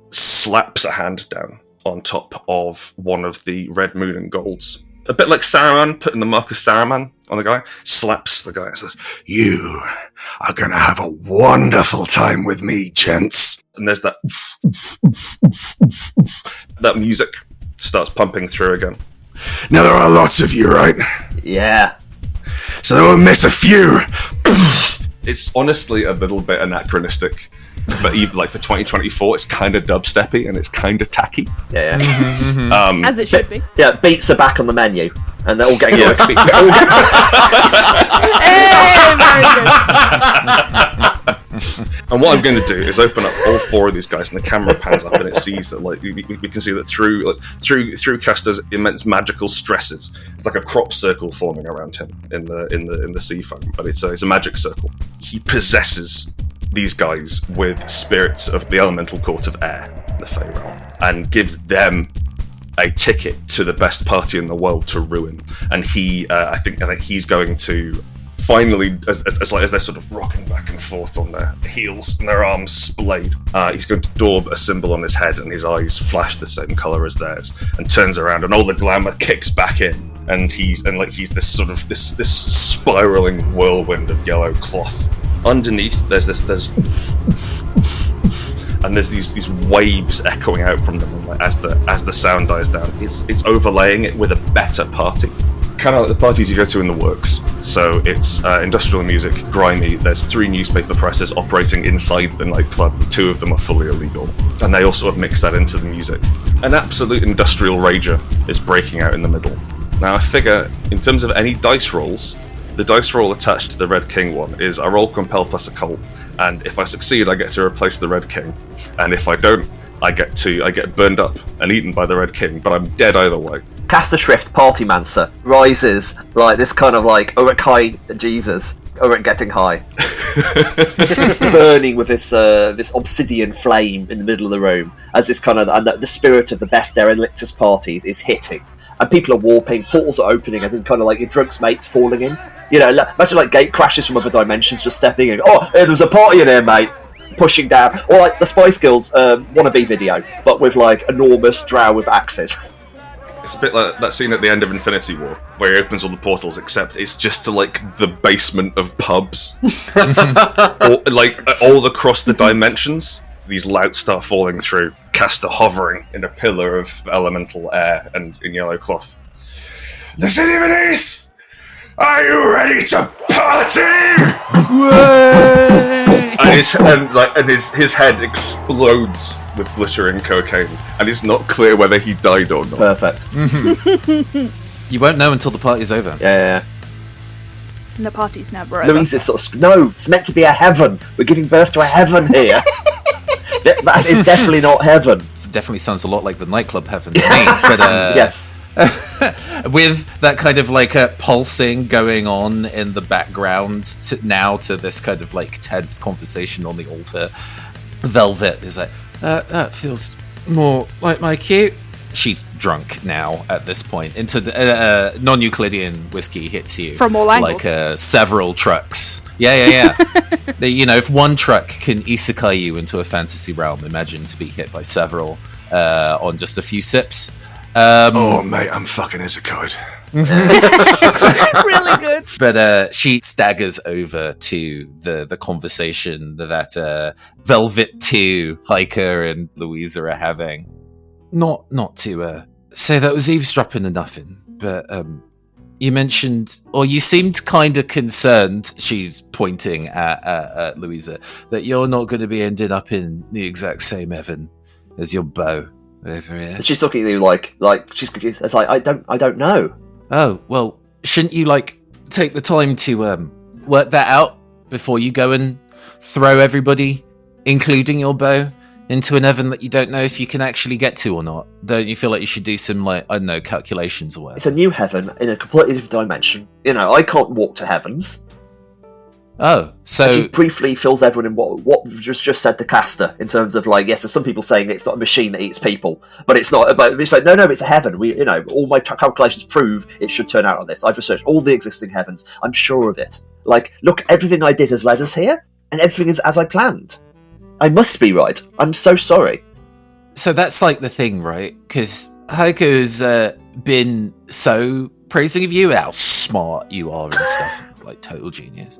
slaps a hand down on top of one of the red moon and golds. A bit like Saruman putting the mark of Saruman on the guy, slaps the guy and says, "You are going to have a wonderful time with me, gents." And there's that music starts pumping through again. Now there are lots of you, right? Yeah. So they won't miss a few. It's honestly a little bit anachronistic, but even like for 2024, it's kind of dubsteppy and it's kind of tacky. Yeah. As it should be. Yeah, beats are back on the menu, and they're all getting Hey, very good. And what I'm going to do is open up all 4 of these guys, and the camera pans up, and it sees that like we can see that through Caster's immense magical stresses, it's like a crop circle forming around him in the sea foam, but it's a magic circle. He possesses these guys with spirits of the elemental court of air, the Fey realm, and gives them a ticket to the best party in the world to ruin. And I think he's going to finally, as they're sort of rocking back and forth on their heels and their arms splayed, he's going to daub a symbol on his head, and his eyes flash the same color as theirs, and turns around, and all the glamour kicks back in, and he's this sort of this spiraling whirlwind of yellow cloth. Underneath, there's these waves echoing out from them, and like, as the sound dies down, it's overlaying it with a better party. Kind of like the parties you go to in the works. So it's industrial music, grimy. There's 3 newspaper presses operating inside the nightclub. 2 of them are fully illegal, and they all sort of mix that into the music. An absolute industrial rager is breaking out in the middle. Now I figure, in terms of any dice rolls, the dice roll attached to the Red King one is I roll Compel plus Occult, and if I succeed, I get to replace the Red King, and if I don't, I get burned up and eaten by the Red King, but I'm dead either way. Caster Shrift Partymancer rises like this kind of like Ulrich High Jesus. Ulrich getting high. Burning with this obsidian flame in the middle of the room as this kind of, and the spirit of the best Derelictus parties is hitting. And people are warping, portals are opening, as in kind of like your drunks mates falling in. You know, imagine like gate crashes from other dimensions just stepping in. Oh, there was a party in here, mate. Pushing down. Or like the Spice Girls wannabe video, but with like enormous drow with axes. It's a bit like that scene at the end of Infinity War, where he opens all the portals, except it's just to like the basement of pubs. Or like all across the dimensions. These louts start falling through. Caster hovering in a pillar of elemental air and in yellow cloth. The city beneath! Are you ready to party? and his head explodes with glittering cocaine, and it's not clear whether he died or not. Perfect. You won't know until the party's over. Yeah. And the party's never over. Louise is sort of, no, it's meant to be a heaven. We're giving birth to a heaven here. That is definitely not heaven. It definitely sounds a lot like the nightclub heaven to me. But yes. with that kind of like a pulsing going on in the background to this kind of like tense conversation on the altar, Velvet is like, that feels more like my cue. She's drunk now at this point. Into the non-Euclidean whiskey hits you from all angles, like several trucks. Yeah. If one truck can isekai you into a fantasy realm, imagine to be hit by several on just a few sips. Oh, mate, I'm fucking isekai. Really good. But she staggers over to the conversation that Velvet 2, Hiker, and Louisa are having. Not to say that was eavesdropping or nothing, but you mentioned, or you seemed kind of concerned, she's pointing at Louisa, that you're not going to be ending up in the exact same heaven as your beau over here. She's looking at you like she's confused. It's like, I don't know. Oh, well, shouldn't you, take the time to work that out before you go and throw everybody, including your beau, into an heaven that you don't know if you can actually get to or not? Don't you feel like you should do some, calculations or whatever? It's a new heaven in a completely different dimension. I can't walk to heavens. Oh, so... And she briefly fills everyone in what was just said to Castor, in terms of, yes, there's some people saying it's not a machine that eats people, but it's not, but it's like, no, it's a heaven. All my calculations prove it should turn out on this. I've researched all the existing heavens. I'm sure of it. Look, everything I did has led us here, and everything is as I planned. I must be right. I'm so sorry. So that's the thing, right? Because Heiko's been so praising of you, how smart you are and stuff. Total genius.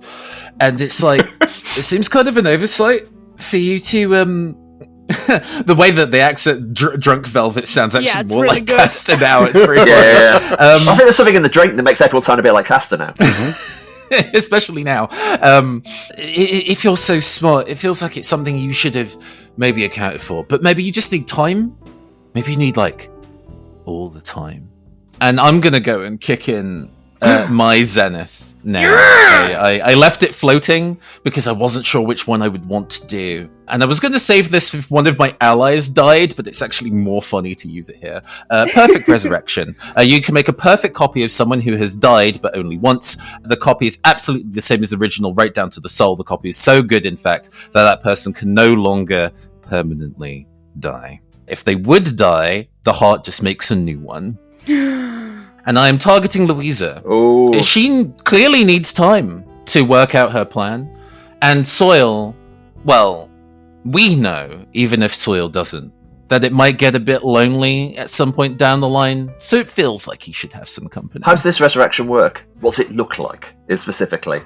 And it's it seems kind of an oversight for you to the way that the accent drunk Velvet sounds actually more really like good. Castor now. It's pretty funny. Yeah. I think there's something in the drink that makes everyone sound a bit like Castor now. Especially now. If you're so smart, it feels like it's something you should have maybe accounted for. But maybe you just need time. Maybe you need all the time. And I'm gonna go and kick in my Zenith now. I left it floating because I wasn't sure which one I would want to do. And I was going to save this if one of my allies died, but it's actually more funny to use it here. Perfect Resurrection. You can make a perfect copy of someone who has died, but only once. The copy is absolutely the same as the original, right down to the soul. The copy is so good, in fact, that person can no longer permanently die. If they would die, the heart just makes a new one. And I am targeting Louisa. Oh. She clearly needs time to work out her plan. And Soil, well, we know, even if Soil doesn't, that it might get a bit lonely at some point down the line. So it feels like he should have some company. How does this resurrection work? What's it look like, specifically?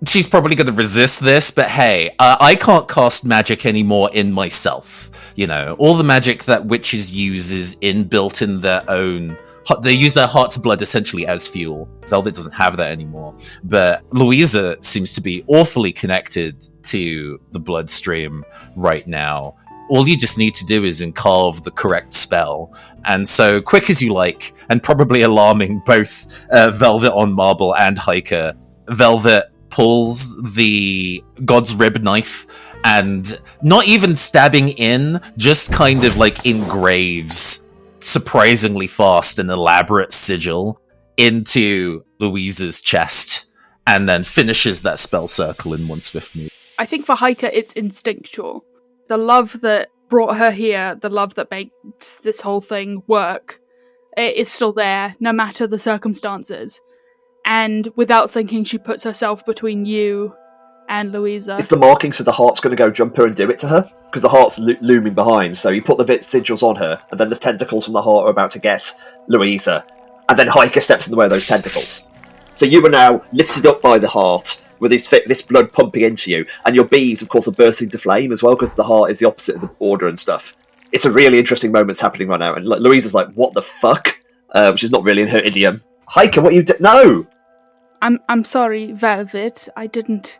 She's probably going to resist this, but hey, I can't cast magic anymore in myself. All the magic that witches use is inbuilt in their own... They use their heart's blood essentially as fuel. Velvet doesn't have that anymore. But Louisa seems to be awfully connected to the bloodstream right now. All you just need to do is carve the correct spell. And so, quick as you like, and probably alarming both Velvet on Marble and Hiker, Velvet pulls the God's Rib knife and not even stabbing in, just kind of engraves surprisingly fast and elaborate sigil into Louisa's chest, and then finishes that spell circle in one swift move. I think for Hiker, it's instinctual. The love that brought her here, the love that makes this whole thing work, it is still there, no matter the circumstances. And without thinking, she puts herself between you and Louisa. Is the marking so the heart's going to go jump her and do it to her? Because the heart's looming behind, so you put the sigils on her, and then the tentacles from the heart are about to get Louisa, and then Hiker steps in the way of those tentacles. So you are now lifted up by the heart, with this blood pumping into you, and your bees, of course, are bursting to flame as well, because the heart is the opposite of the order and stuff. It's a really interesting moment happening right now, and Louisa's like, what the fuck? Which is not really in her idiom. Hiker, what you do? No! I'm sorry, Velvet. I didn't...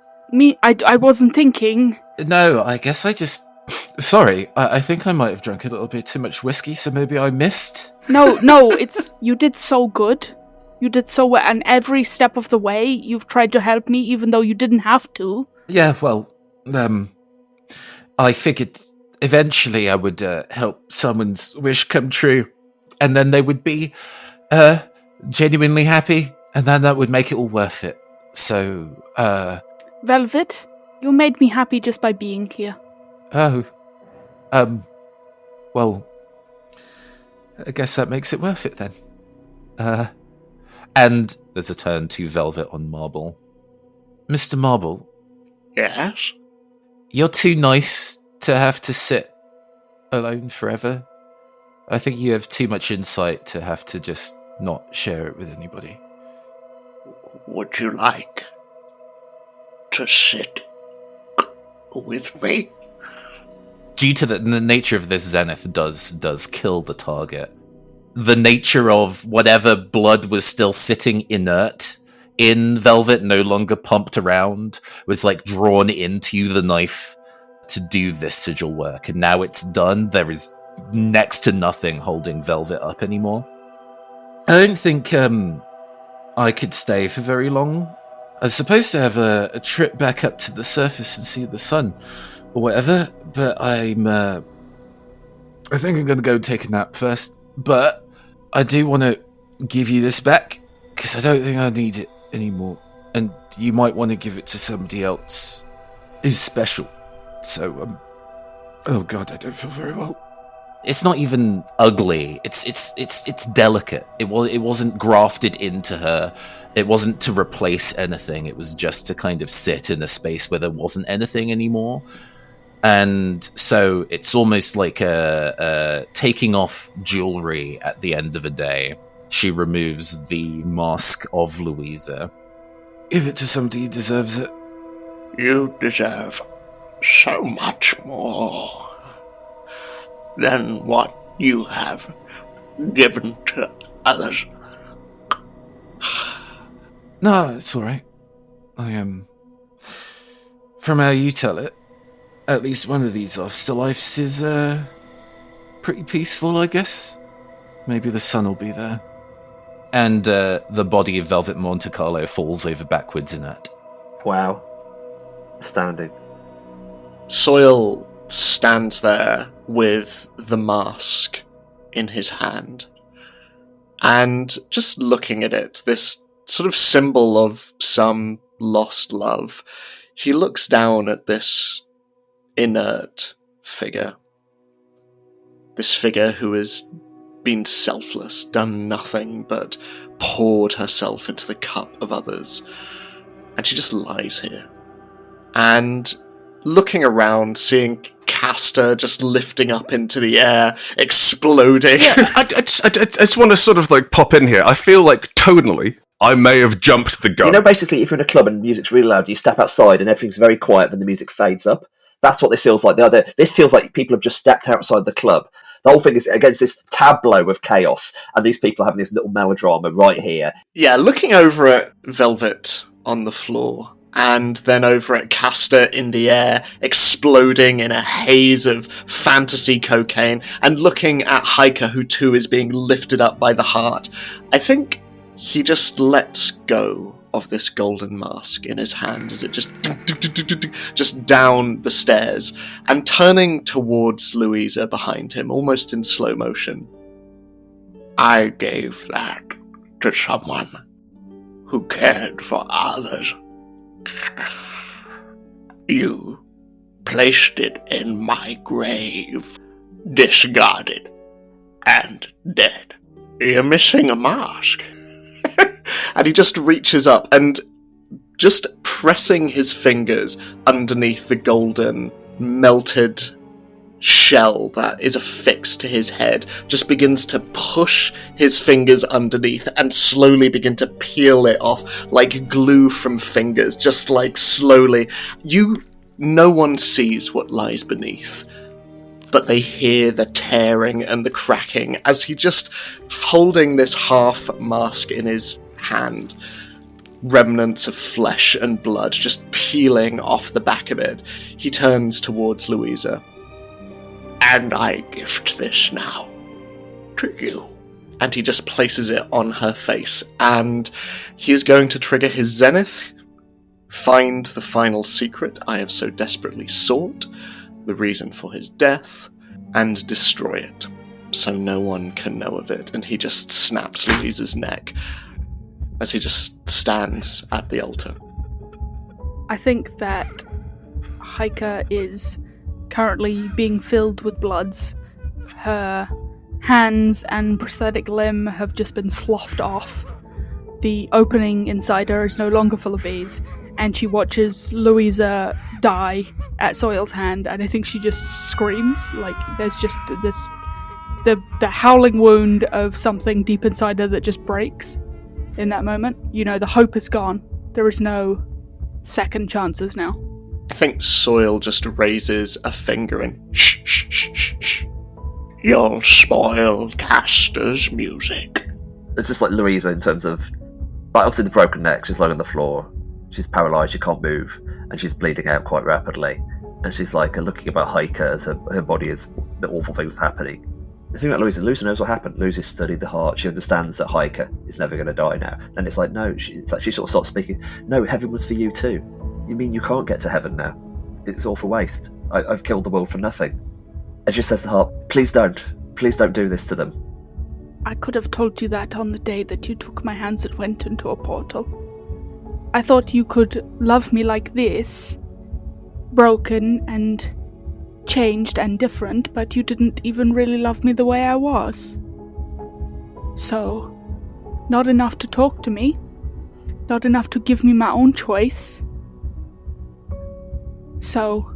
I wasn't thinking. No, I guess I just... Sorry, I think I might have drunk a little bit too much whiskey, so maybe I missed. No, you did so good. You did so well, and every step of the way, you've tried to help me, even though you didn't have to. Yeah, well, I figured eventually I would help someone's wish come true, and then they would be genuinely happy, and then that would make it all worth it. So, Velvet, you made me happy just by being here. well, I guess that makes it worth it then. And there's a turn to Velvet on Marble. Mr. Marble, Yes? you're too nice to have to sit alone forever. I think you have too much insight to have to just not share it with anybody. Would you like to sit with me? Due to the nature of this zenith does kill the target. The nature of whatever blood was still sitting inert in Velvet, no longer pumped around, was like drawn into the knife to do this sigil work. And now it's done, there is next to nothing holding Velvet up anymore. I don't think I could stay for very long. I was supposed to have a trip back up to the surface and see the sun, or whatever, but I think I'm going to go take a nap first. But I do want to give you this back, because I don't think I need it anymore. And you might want to give it to somebody else who's special. So, oh god, I don't feel very well. It's not even ugly. It's delicate. It wasn't grafted into her. It wasn't to replace anything. It was just to kind of sit in a space where there wasn't anything anymore. And so it's almost like a taking off jewelry at the end of a day. She removes the mask of Louisa. Give it to somebody who deserves it. You deserve so much more than what you have given to others. No, it's alright. I am... From how you tell it, at least one of these afterlives is, pretty peaceful, I guess. Maybe the sun will be there. And, the body of Velvet Monte Carlo falls over backwards inert. Wow. Astounding. Soil stands there with the mask in his hand. And just looking at it, this sort of symbol of some lost love, he looks down at this inert figure. This figure who has been selfless, done nothing but poured herself into the cup of others. And she just lies here. And looking around, seeing Castor just lifting up into the air, exploding. Yeah, I just want to sort of like pop in here. I feel like tonally, I may have jumped the gun. You know, basically, if you're in a club and music's really loud, you step outside and everything's very quiet, then the music fades up. That's what this feels like. This feels like people have just stepped outside the club. The whole thing is against this tableau of chaos, and these people are having this little melodrama right here. Yeah, looking over at Velvet on the floor, and then over at Castor in the air, exploding in a haze of fantasy cocaine, and looking at Hiker, who too is being lifted up by the heart, I think he just lets go of this golden mask in his hand as it just down the stairs, and turning towards Louisa behind him, almost in slow motion. I gave that to someone who cared for others. You placed it in my grave, discarded and dead. You're missing a mask. And he just reaches up and just pressing his fingers underneath the golden melted shell that is affixed to his head, just begins to push his fingers underneath and slowly begin to peel it off like glue from fingers, just like slowly. No one sees what lies beneath, but they hear the tearing and the cracking as he just holding this half mask in his hand, remnants of flesh and blood just peeling off the back of it. He turns towards Louisa. And I gift this now to you. and he just places it on her face, and he is going to trigger his Zenith, find the final secret I have so desperately sought, the reason for his death, and destroy it, so no one can know of it. And he just snaps Louise's neck as he just stands at the altar. I think that Hiraeth is currently being filled with bloods. Her hands and prosthetic limb have just been sloughed off. The opening inside her is no longer full of bees, and she watches Louisa die at Soil's hand, and I think she just screams. Like, there's just this... The howling wound of something deep inside her that just breaks in that moment. You know, the hope is gone. There is no second chances now. I think Soil just raises a finger and shh, shh, shh, shh, shh. You'll spoil Caster's music. It's just like Louisa in terms of, like, obviously the broken neck, she's lying on the floor, she's paralysed, she can't move, and she's bleeding out quite rapidly. And she's like looking about Hiraeth as her body is, the awful things are happening. The thing about Louisa knows what happened. Louisa's studied the heart, she understands that Hiraeth is never going to die now. And it's like, no, it's like she sort of starts speaking, no, heaven was for you too. You mean you can't get to heaven now? It's all for waste. I've killed the world for nothing. And she says to the heart, please don't do this to them. I could have told you that on the day that you took my hands and went into a portal. I thought you could love me like this, broken and changed and different, but you didn't even really love me the way I was. So, not enough to talk to me, not enough to give me my own choice. So,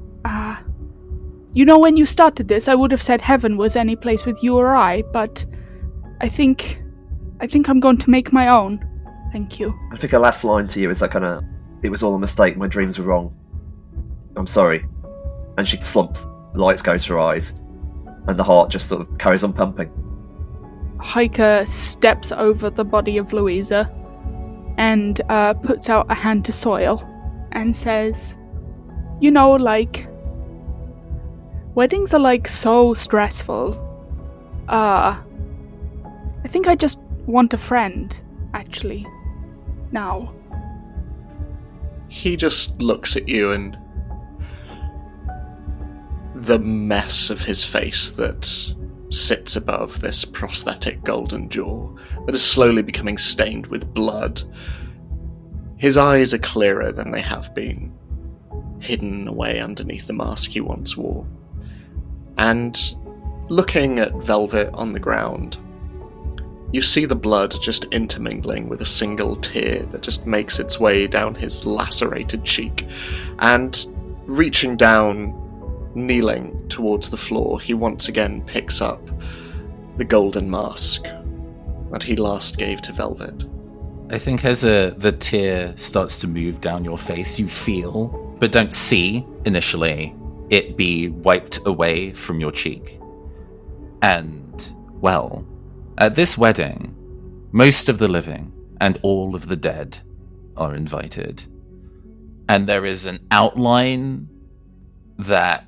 you know, when you started this, I would have said heaven was any place with you or I, but I think I'm going to make my own. Thank you. I think her last line to you is that kind of, it was all a mistake, my dreams were wrong. I'm sorry. And she slumps, lights goes to her eyes, and the heart just sort of carries on pumping. Hiraeth steps over the body of Louisa and puts out a hand to Soil and says, you know, like, weddings are like so stressful. I think I just want a friend, actually. Now. He just looks at you, and the mess of his face that sits above this prosthetic golden jaw that is slowly becoming stained with blood. His eyes are clearer than they have been, hidden away underneath the mask he once wore. And looking at Velvet on the ground, you see the blood just intermingling with a single tear that just makes its way down his lacerated cheek. And reaching down, kneeling towards the floor, he once again picks up the golden mask that he last gave to Velvet. I think as the tear starts to move down your face, you feel, but don't see initially, it be wiped away from your cheek. And, well, at this wedding, most of the living and all of the dead are invited. And there is an outline that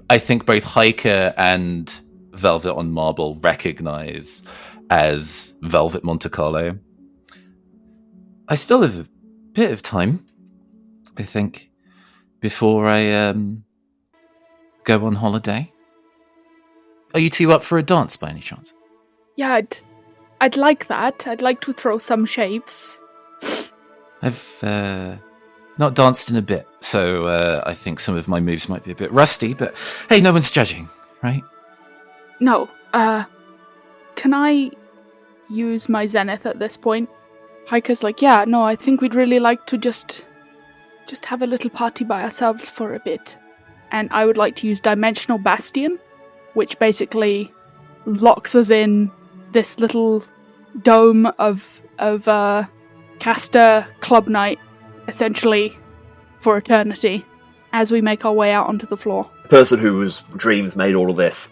I think both Hiraeth and Velvet on Marble recognize as Velvet Monte Carlo. I still have a bit of time, I think, before I go on holiday. Are you two up for a dance by any chance? Yeah, I'd like that. I'd like to throw some shapes. I've not danced in a bit, so I think some of my moves might be a bit rusty, but hey, no one's judging, right? No, can I use my Zenith at this point? Hiraeth's like, yeah, no, I think we'd really like to just have a little party by ourselves for a bit. And I would like to use Dimensional Bastion, which basically locks us in this little dome of caster club night, essentially, for eternity, as we make our way out onto the floor. The person whose dreams made all of this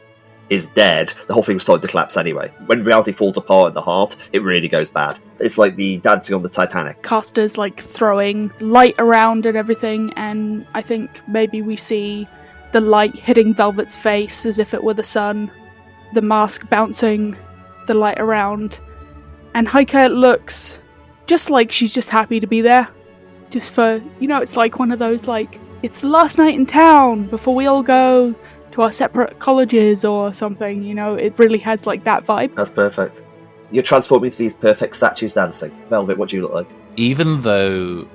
is dead. The whole thing was starting to collapse anyway. When reality falls apart in the heart, it really goes bad. It's like the dancing on the Titanic. Caster's like throwing light around and everything, and I think maybe we see the light hitting Velvet's face as if it were the sun, the mask bouncing the light around. And Heike looks just like she's just happy to be there. Just for, it's like one of those, like, it's the last night in town before we all go to our separate colleges or something, it really has like that vibe. That's perfect. You're transforming into these perfect statues dancing. Velvet, what do you look like? Even though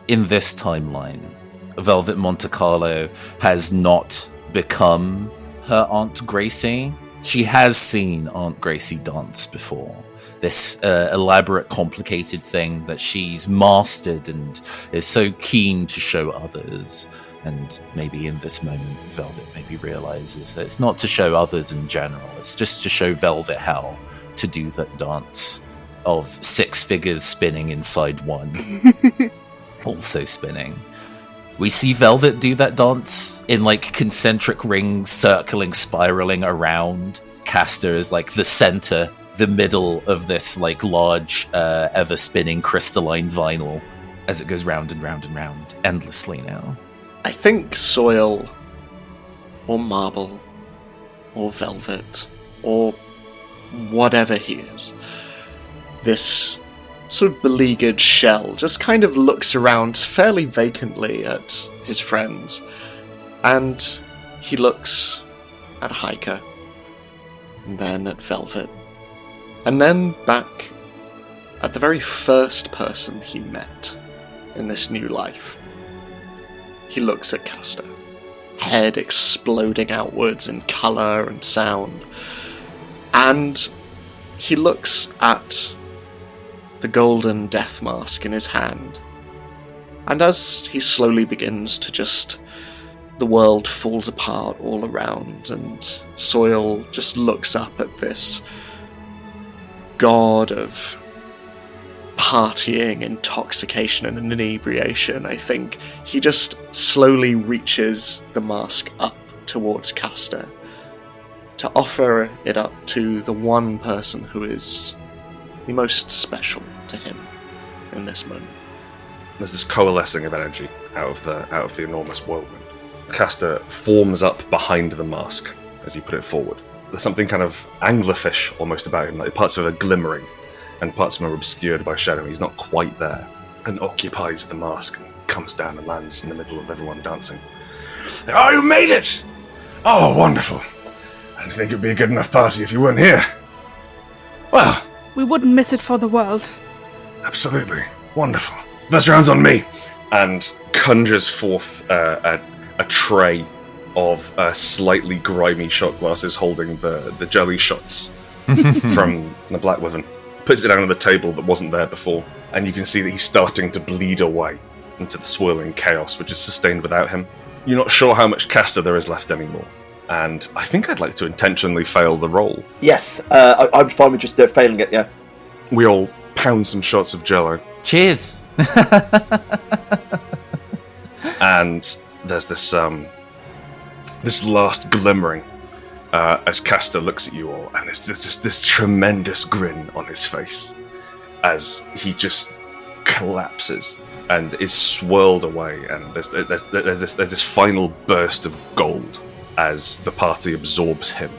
in this timeline, Velvet Monte Carlo has not become her Aunt Gracie, she has seen Aunt Gracie dance before. This elaborate, complicated thing that she's mastered and is so keen to show others. And maybe in this moment, Velvet maybe realizes that it's not to show others in general, it's just to show Velvet how to do that dance of 6 figures spinning inside one. Also spinning. We see Velvet do that dance in like concentric rings, circling, spiraling around. Castor is like the center, the middle of this like large, ever spinning crystalline vinyl as it goes round and round and round endlessly now. I think soil, or marble, or velvet, or whatever he is, this sort of beleaguered shell just kind of looks around fairly vacantly at his friends, and he looks at Heike, and then at Velvet, and then back at the very first person he met in this new life. He looks at Castor, head exploding outwards in colour and sound, and he looks at the golden death mask in his hand, and as he slowly begins to the world falls apart all around, and Soil just looks up at this god of partying, intoxication, and inebriation. I think he just slowly reaches the mask up towards Castor to offer it up to the one person who is the most special to him in this moment. There's this coalescing of energy out of the enormous whirlwind. Castor forms up behind the mask as you put it forward. There's something kind of anglerfish almost about him, like parts of it are glimmering and parts of him are obscured by shadow. He's not quite there, and occupies the mask and comes down and lands in the middle of everyone dancing. Oh, you made it! Oh, wonderful. I didn't think it'd be a good enough party if you weren't here. Well, we wouldn't miss it for the world. Absolutely. Wonderful. First round's on me. And conjures forth a tray of slightly grimy shot glasses holding the jelly shots from the Black Wyvern. Puts it down on the table that wasn't there before, and you can see that he's starting to bleed away into the swirling chaos which is sustained without him. You're not sure how much Castor there is left anymore, and I think I'd like to intentionally fail the roll. Yes, I'm fine with just failing it, yeah. We all pound some shots of Jello. Cheers! And there's this last glimmering as Castor looks at you all, and there's this tremendous grin on his face as he just collapses and is swirled away, and there's this final burst of gold as the party absorbs him,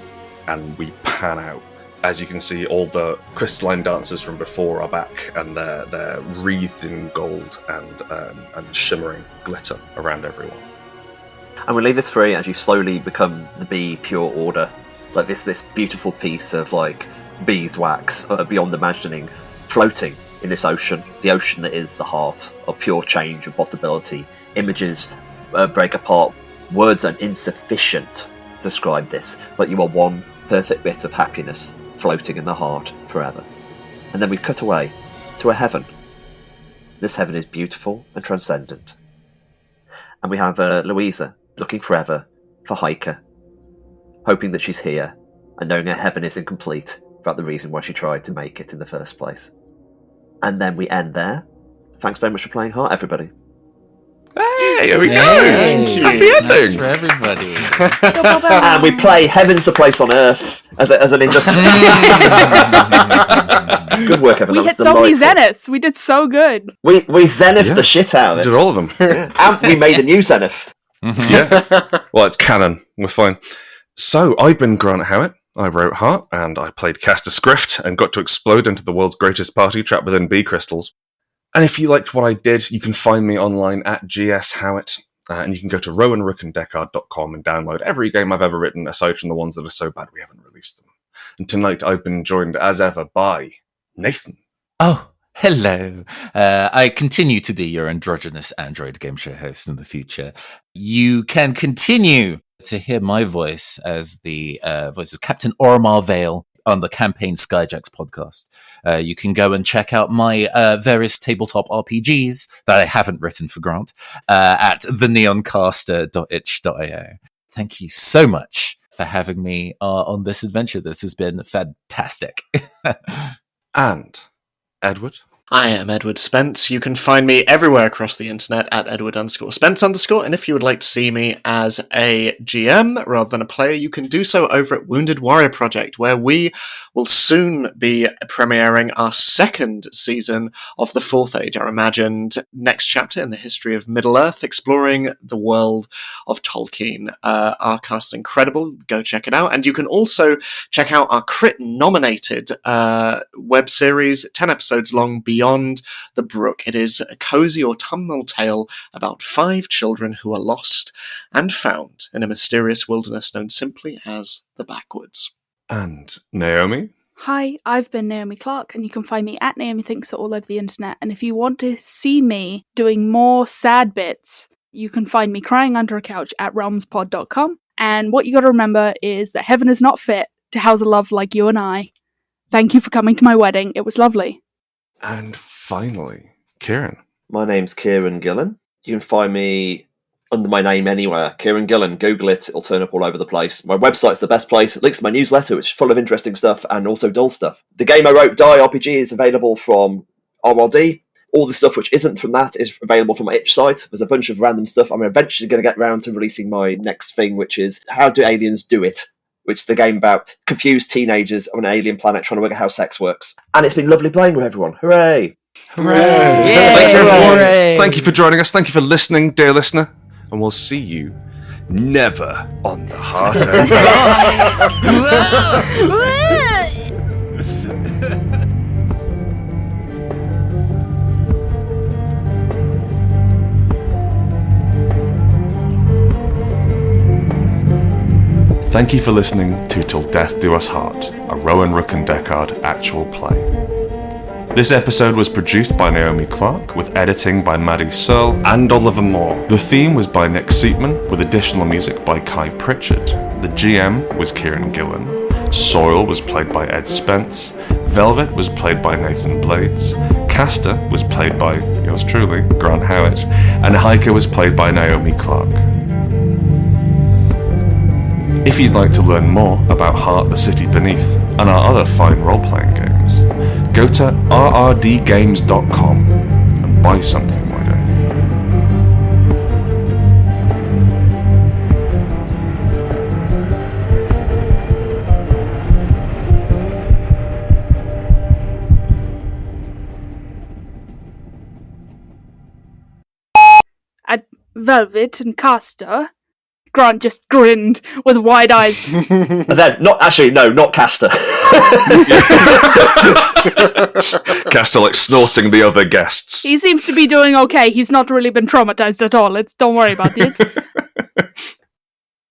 and we pan out. As you can see, all the crystalline dancers from before are back, and they're wreathed in gold and shimmering glitter around everyone. And we leave this free as you slowly become the bee pure order, like this beautiful piece of like beeswax beyond imagining, floating in this ocean, the ocean that is the heart of pure change and possibility. Images break apart. Words are insufficient to describe this, but you are one perfect bit of happiness floating in the heart forever. And then we cut away to a heaven. This heaven is beautiful and transcendent. And we have Louisa looking forever for Heike, hoping that she's here, and knowing her heaven is incomplete about the reason why she tried to make it in the first place. And then we end there. Thanks very much for playing Heart, everybody. Hey, here we go! Thank you. Happy ending! Thanks for everybody. And we play Heaven's the Place on Earth as an industry. Good work, Evan. We hit so many zeniths. We did so good. We zenith the shit out of it. Did all of them. Yeah. And we made a new zenith. Yeah. Well, it's canon. We're fine. So, I've been Grant Howitt. I wrote Heart, and I played Caster Scrift, and got to explode into the world's greatest party trapped within bee crystals. And if you liked what I did, you can find me online at GS Howitt, and you can go to rowanrookanddeckard.com and download every game I've ever written, aside from the ones that are so bad we haven't released them. And tonight I've been joined, as ever, by Nathan. Oh, hello. I continue to be your androgynous android game show host in the future. You can continue to hear my voice as the voice of Captain Ormar Vale on the Campaign Skyjacks podcast. You can go and check out my various tabletop RPGs that I haven't written for Grant at theneoncaster.itch.io. Thank you so much for having me on this adventure. This has been fantastic. And Edward. I am Edward Spence. You can find me everywhere across the internet at Edward_Spence_. And if you would like to see me as a GM rather than a player, you can do so over at Wounded Warrior Project, where we will soon be premiering our second season of the Fourth Age, our imagined next chapter in the history of Middle-earth, exploring the world of Tolkien. Our cast is incredible. Go check it out. And you can also check out our Crit-nominated web series, 10 episodes long, Beyond the Brook. It is a cozy autumnal tale about 5 children who are lost and found in a mysterious wilderness known simply as the Backwoods. And Naomi. Hi, I've been Naomi Clarke, and you can find me at Naomi Thinks It all over the internet. And if you want to see me doing more sad bits, you can find me crying under a couch at realmspod.com. And what you got to remember is that heaven is not fit to house a love like you and I. Thank you for coming to my wedding. It was lovely. And finally, Kieron. My name's Kieron Gillen. You can find me under my name anywhere. Kieron Gillen. Google it. It'll turn up all over the place. My website's the best place. It links to my newsletter, which is full of interesting stuff and also dull stuff. The game I wrote, Die RPG, is available from RLD. All the stuff which isn't from that is available from my itch site. There's a bunch of random stuff. I'm eventually going to get around to releasing my next thing, which is How Do Aliens Do It?, which is the game about confused teenagers on an alien planet trying to work out how sex works. And it's been lovely playing with everyone. Hooray! Hooray! Yay! Thank you, everyone. Hooray! Thank you for joining us. Thank you for listening, dear listener. And we'll see you never on the Heart and Thank you for listening to Till Death Do Us Part, a Rowan Rook and Deckard actual play. This episode was produced by Naomi Clarke, with editing by Maddy, Searle, and Oliver Moore. The theme was by Nick Seatman, with additional music by Kai Pritchard. The GM was Kieron Gillen. Soil was played by Ed Spence. Velvet was played by Nathan Blades. Caster was played by yours truly, Grant Howitt. And Hiker was played by Naomi Clarke. If you'd like to learn more about Heart, the City Beneath, and our other fine role-playing games, go to rrdgames.com and buy something, why don't you? At Velvet and Caster, Grant just grinned with wide eyes. And then, not Caster. Caster, like, snorting the other guests. He seems to be doing okay. He's not really been traumatized at all. Don't worry about it.